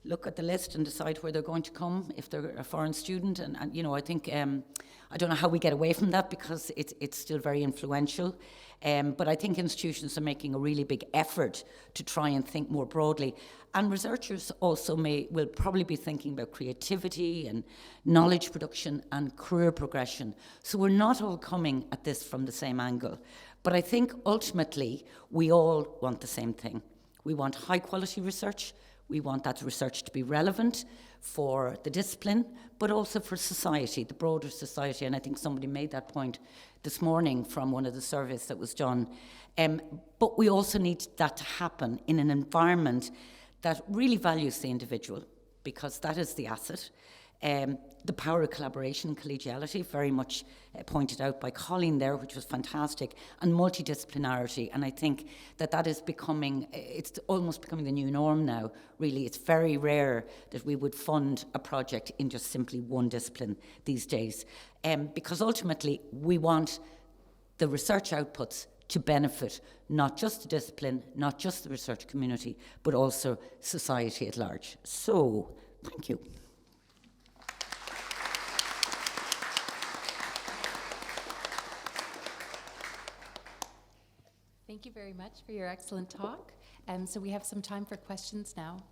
look at the list and decide where they're going to come if they're a foreign student. And you know, I think, I don't know how we get away from that because it's still very influential. But I think institutions are making a really big effort to try and think more broadly. And researchers also will probably be thinking about creativity and knowledge production and career progression. So we're not all coming at this from the same angle. But I think ultimately we all want the same thing. We want high quality research. We want that research to be relevant for the discipline, but also for society, the broader society. And I think somebody made that point this morning from one of the surveys that was done. But we also need that to happen in an environment that really values the individual, because that is the asset. The power of collaboration and collegiality, very much pointed out by Colleen there, which was fantastic, and multidisciplinarity. And I think that is becoming, it's almost becoming the new norm now, really. It's very rare that we would fund a project in just simply one discipline these days. Because ultimately, we want the research outputs to benefit not just the discipline, not just the research community, but also society at large. So, thank you. Thank you very much for your excellent talk. So we have some time for questions now.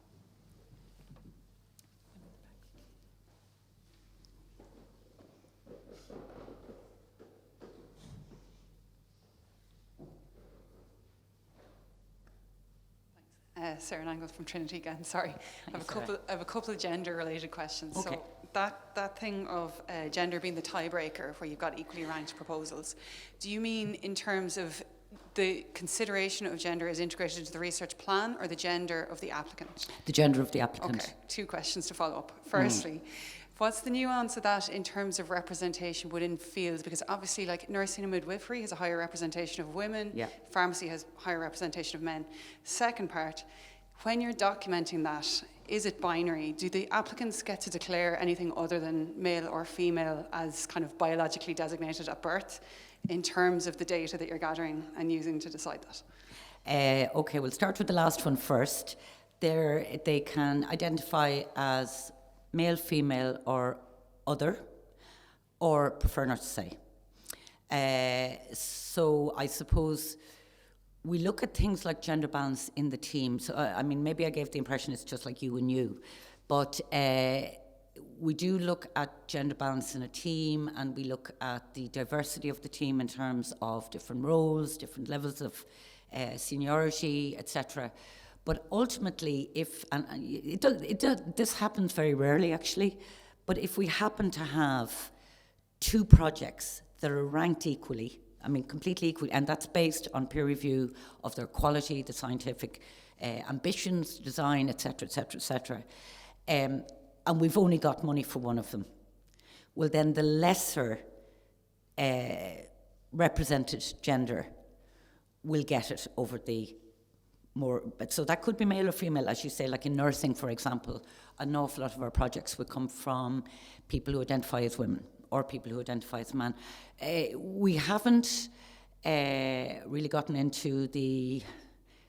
Sarah Nangle from Trinity again, sorry. I have a couple of gender-related questions. Okay. So that thing of gender being the tiebreaker, where you've got equally ranked proposals, do you mean in terms of the consideration of gender is integrated into the research plan, or the gender of the applicant? The gender of the applicant. Okay, two questions to follow up. Firstly, what's the nuance of that in terms of representation within fields? Because obviously, like, nursing and midwifery has a higher representation of women, pharmacy has higher representation of men. Second part, when you're documenting that, is it binary? Do the applicants get to declare anything other than male or female as kind of biologically designated at birth in terms of the data that you're gathering and using to decide that? Okay, we'll start with the last one first. They can identify as male, female, or other, or prefer not to say. So I suppose we look at things like gender balance in the team. So, I mean, maybe I gave the impression it's just like you and you, but we do look at gender balance in a team, and we look at the diversity of the team in terms of different roles, different levels of seniority, etc. But ultimately, this happens very rarely actually, but if we happen to have two projects that are ranked equally, I mean completely equal, and that's based on peer review of their quality, the scientific ambitions, design, etc., etc., etc., and we've only got money for one of them, well then the lesser represented gender will get it over the more, but so that could be male or female, as you say, like in nursing, for example. An awful lot of our projects would come from people who identify as women or people who identify as man. We haven't really gotten into the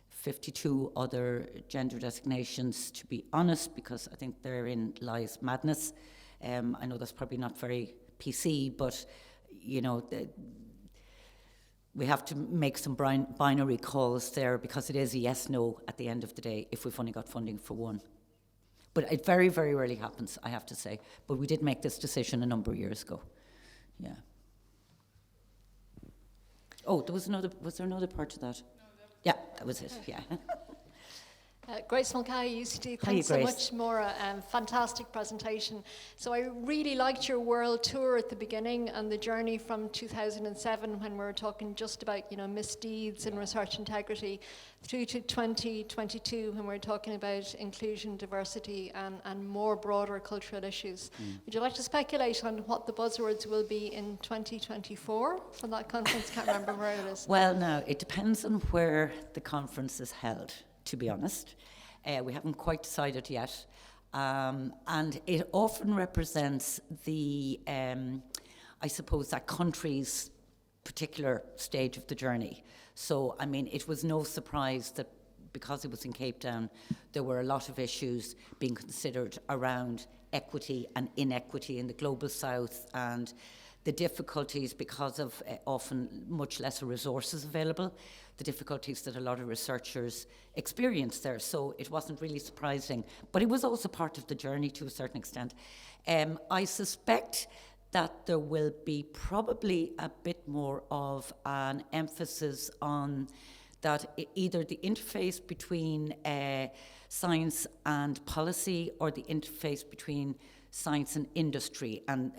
52 other gender designations, to be honest, because I think therein lies madness. I know that's probably not very PC, but you know, we have to make some binary calls there, because it is a yes/no at the end of the day if we've only got funding for one. But it very, very rarely happens, I have to say. But we did make this decision a number of years ago. Yeah. Oh, was there another part to that? Yeah, that was it, yeah. Grace Mulcahy, UCD, Hi, thanks so Grace. much, Maura. Fantastic presentation. So I really liked your world tour at the beginning and the journey from 2007, when we were talking just about, you know, misdeeds in research integrity, through to 2022, when we're talking about inclusion, diversity, and more broader cultural issues. Would you like to speculate on what the buzzwords will be in 2024 for that conference? Can't remember where it is. Well, now, it depends on where the conference is held, to be honest. We haven't quite decided yet. And it often represents the, I suppose, that country's particular stage of the journey. So, I mean, it was no surprise that because it was in Cape Town, there were a lot of issues being considered around equity and inequity in the global south, and the difficulties because of often much lesser resources available, the difficulties that a lot of researchers experience there. So it wasn't really surprising, but it was also part of the journey to a certain extent. I suspect that there will be probably a bit more of an emphasis on that either the interface between science and policy, or the interface between science and industry, and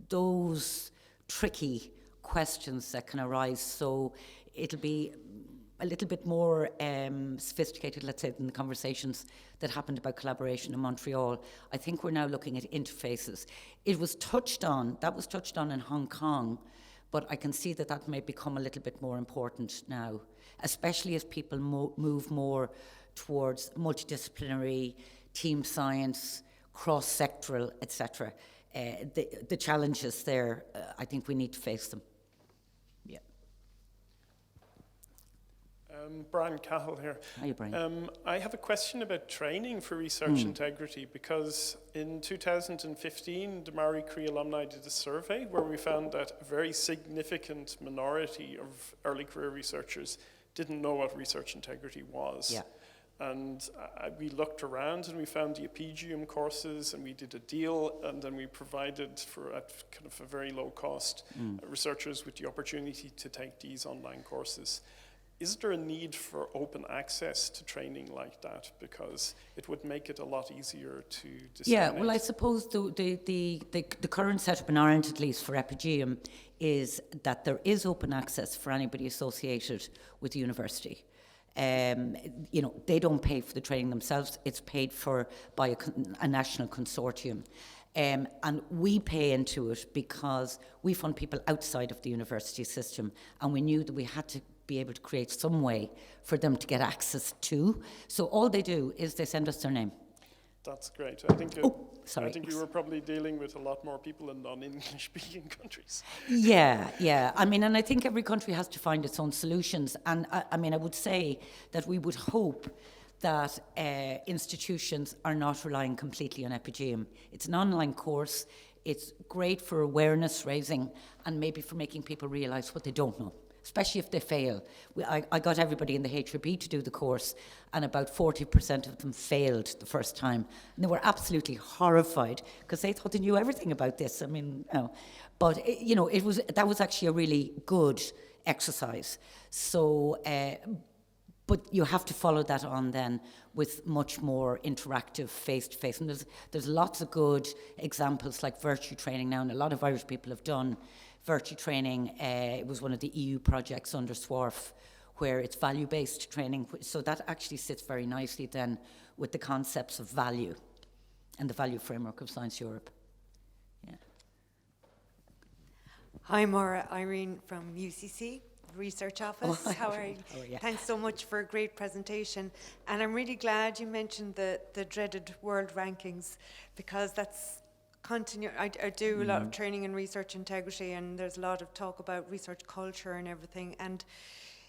those tricky questions that can arise. So it'll be a little bit more sophisticated, let's say, than the conversations that happened about collaboration in Montreal. I think we're now looking at interfaces. That was touched on in Hong Kong, but I can see that that may become a little bit more important now, especially as people move more towards multidisciplinary, team science, cross-sectoral, etc. The challenges there, I think we need to face them. Yeah. Brian Cahill here. Hi, Brian. I have a question about training for research integrity, because in 2015, the Marie Curie alumni did a survey where we found that a very significant minority of early career researchers didn't know what research integrity was. Yeah. And we looked around and we found the Epigium courses, and we did a deal, and then we provided for, at kind of a very low cost, researchers with the opportunity to take these online courses. Is there a need for open access to training like that? Because it would make it a lot easier to disseminate. Yeah, well, I suppose the current setup in Ireland, at least for Epigium, is that there is open access for anybody associated with the university. You know, they don't pay for the training themselves. It's paid for by a national consortium. And we pay into it because we fund people outside of the university system, and we knew that we had to be able to create some way for them to get access to. So all they do is they send us their name. That's great. I think sorry. I think you were probably dealing with a lot more people in non-English speaking countries. Yeah. I mean, and I think every country has to find its own solutions. And I mean, I would say that we would hope that institutions are not relying completely on Epigium. It's an online course. It's great for awareness raising and maybe for making people realise what they don't know. especially if they fail. I got everybody in the HRB to do the course, and about 40% of them failed the first time. And they were absolutely horrified because they thought they knew everything about this. I mean, no. But, that was actually a really good exercise. So, but you have to follow that on then with much more interactive face-to-face. And there's lots of good examples like virtue training now, and a lot of Irish people have done virtue training. It was one of the EU projects under SWARF, where it's value-based training. So that actually sits very nicely then with the concepts of value and the value framework of Science Europe. Yeah. Hi, Maura. Irene from UCC Research Office. How are you? Oh, yeah. Thanks so much for a great presentation. And I'm really glad you mentioned the dreaded world rankings, because that's I do a lot of training in research integrity, and there's a lot of talk about research culture and everything. And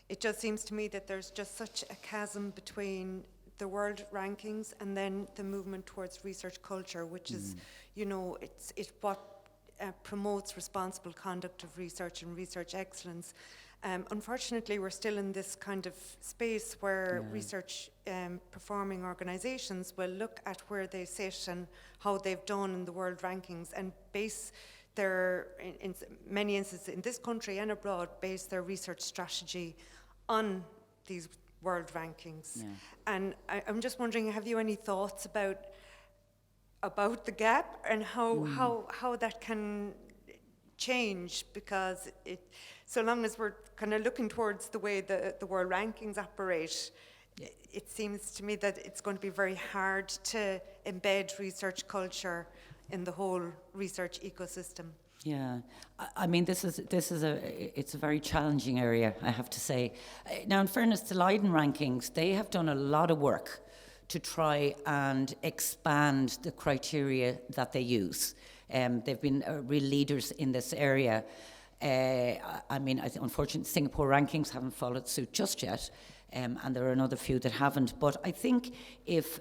it just seems to me that there's just such a chasm between the world rankings and then the movement towards research culture, which is, it's what promotes responsible conduct of research and research excellence. Unfortunately, we're still in this kind of space where research performing organisations will look at where they sit and how they've done in the world rankings and base their, in many instances in this country and abroad, base their research strategy on these world rankings. Yeah. And I'm just wondering, have you any thoughts about the gap and how that can change? Because so long as we're kind of looking towards the way the world rankings operate, it seems to me that it's going to be very hard to embed research culture in the whole research ecosystem. Yeah, I mean, it's a very challenging area, I have to say. Now, in fairness to Leiden rankings, they have done a lot of work to try and expand the criteria that they use. They've been real leaders in this area. I mean, unfortunately, Singapore rankings haven't followed suit just yet, and there are another few that haven't. But I think if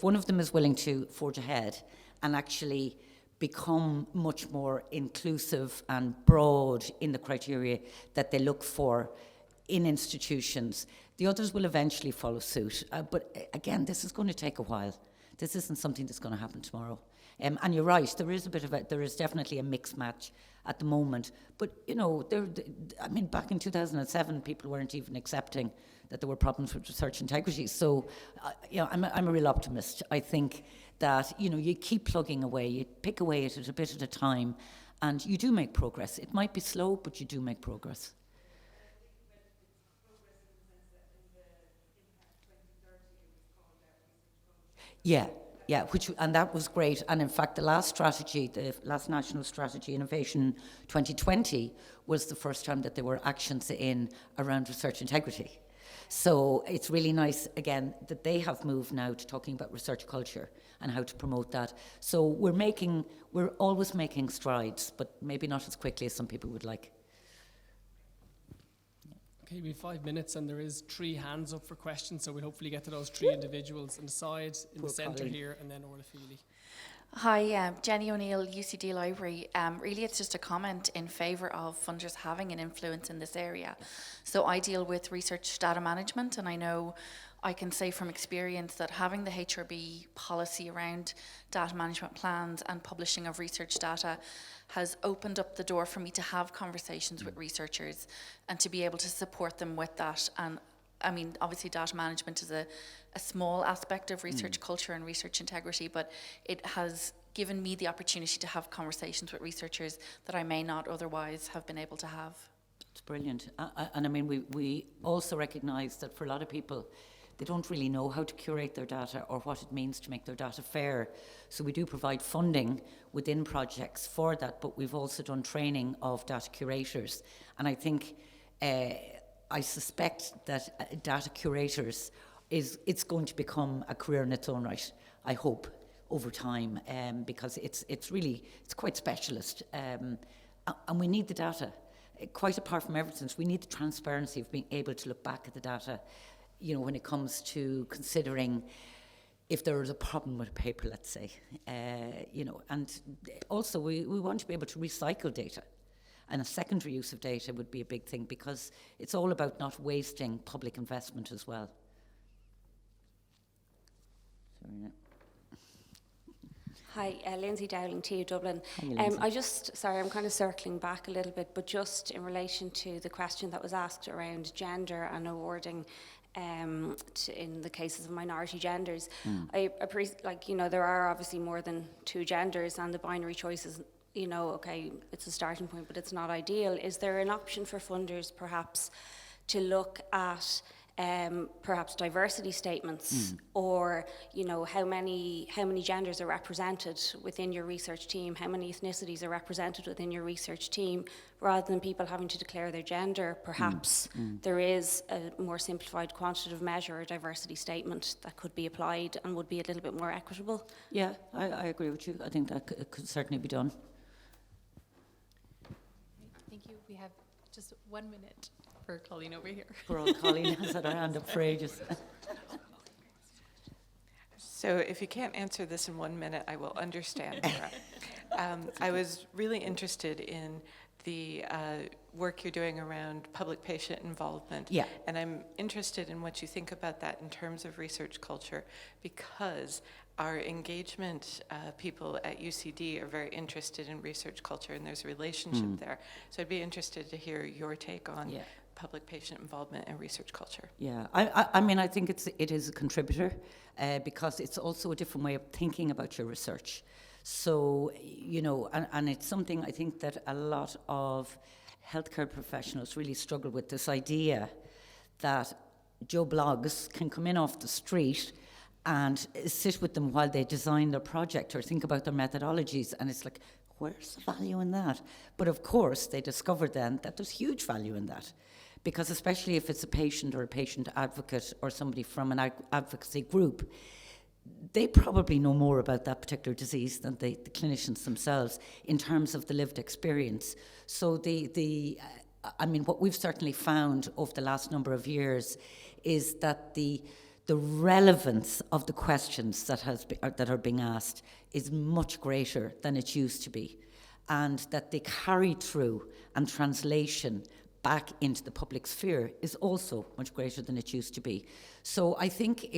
one of them is willing to forge ahead and actually become much more inclusive and broad in the criteria that they look for in institutions, the others will eventually follow suit. But again, this is going to take a while. This isn't something that's going to happen tomorrow. And you're right, there is definitely a mixed match at the moment. But, I mean, back in 2007, people weren't even accepting that there were problems with research integrity. So, I'm a real optimist. I think that, you keep plugging away, you pick away at it a bit at a time, and you do make progress. It might be slow, but you do make progress. Yeah, and that was great. And in fact, the last strategy, the last national strategy, Innovation 2020, was the first time that there were actions in around research integrity. So it's really nice, again, that they have moved now to talking about research culture and how to promote that. So we're always making strides, but maybe not as quickly as some people would like. Okay, we have 5 minutes and there is 3 hands up for questions, so we'll hopefully get to those 3 individuals on the side, in the centre here, and then Orla Feely. Hi, Jenny O'Neill, UCD Library. Really, it's just a comment in favour of funders having an influence in this area. So I deal with research data management, and I know I can say from experience that having the HRB policy around data management plans and publishing of research data has opened up the door for me to have conversations with researchers and to be able to support them with that. And I mean, obviously data management is a small aspect of research culture and research integrity, but it has given me the opportunity to have conversations with researchers that I may not otherwise have been able to have. It's brilliant. And I mean, we also recognise that for a lot of people, they don't really know how to curate their data or what it means to make their data fair. So we do provide funding within projects for that, but we've also done training of data curators. And I think, I suspect that data curators it's going to become a career in its own right, I hope, over time, because it's quite specialist. And we need the data. Quite apart from everything, we need the transparency of being able to look back at the data, when it comes to considering if there is a problem with a paper, let's say, and also we want to be able to recycle data. And a secondary use of data would be a big thing, because it's all about not wasting public investment as well. Sorry, no. Hi, Lindsay Dowling, TU Dublin. Hi, Lindsay. Sorry, I'm kind of circling back a little bit, but just in relation to the question that was asked around gender and awarding in the cases of minority genders. I appreciate, there are obviously more than 2 genders, and the binary choice is, okay, it's a starting point, but it's not ideal. Is there an option for funders perhaps to look at perhaps diversity statements, or how many genders are represented within your research team, how many ethnicities are represented within your research team, rather than people having to declare their gender? Perhaps there is a more simplified quantitative measure or diversity statement that could be applied and would be a little bit more equitable. Yeah, I agree with you. I think that could certainly be done. Thank you. We have just 1 minute for Colleen over here. Poor old Colleen has had her hand up for ages. So if you can't answer this in 1 minute, I will understand. I was really interested in the work you're doing around public-patient involvement. Yeah. And I'm interested in what you think about that in terms of research culture, because our engagement people at UCD are very interested in research culture, and there's a relationship there. So I'd be interested to hear your take on public-patient involvement and research culture. Yeah, I mean, I think it is a contributor because it's also a different way of thinking about your research. So, and it's something I think that a lot of healthcare professionals really struggle with, this idea that Joe Bloggs can come in off the street and sit with them while they design their project or think about their methodologies, and it's like, where's the value in that? But of course, they discovered then that there's huge value in that, because especially if it's a patient or a patient advocate or somebody from an advocacy group, they probably know more about that particular disease than the clinicians themselves in terms of the lived experience. So I mean, what we've certainly found over the last number of years is that the relevance of the questions that are being asked is much greater than it used to be, and that the carry through and translation back into the public sphere is also much greater than it used to be. So I think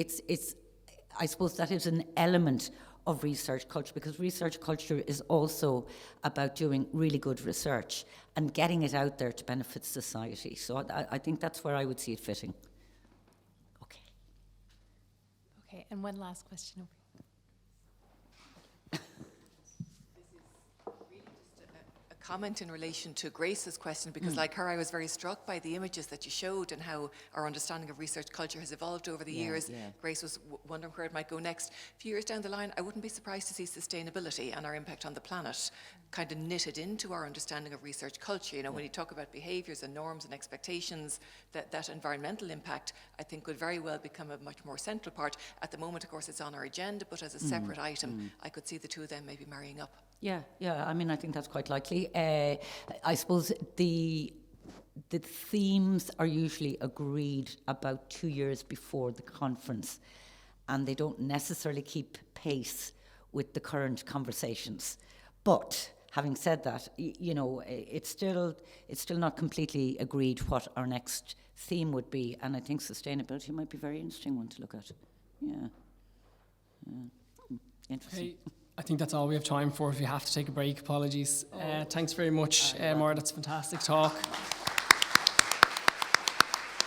I suppose that is an element of research culture, because research culture is also about doing really good research and getting it out there to benefit society. So I think that's where I would see it fitting. Okay, and one last question over here. Comment in relation to Grace's question, because like her, I was very struck by the images that you showed and how our understanding of research culture has evolved over the years. Grace was wondering where it might go next. A few years down the line, I wouldn't be surprised to see sustainability and our impact on the planet kind of knitted into our understanding of research culture. When you talk about behaviours and norms and expectations, that environmental impact, I think, could very well become a much more central part. At the moment, of course, it's on our agenda, but as a separate item, I could see the two of them maybe marrying up. Yeah, I mean, I think that's quite likely. I suppose the themes are usually agreed about 2 years before the conference, and they don't necessarily keep pace with the current conversations. But having said that, it's still not completely agreed what our next theme would be, and I think sustainability might be a very interesting one to look at. Interesting. Hey, I think that's all we have time for. If you have to take a break, apologies. Thanks very much, Maura. That's a fantastic talk.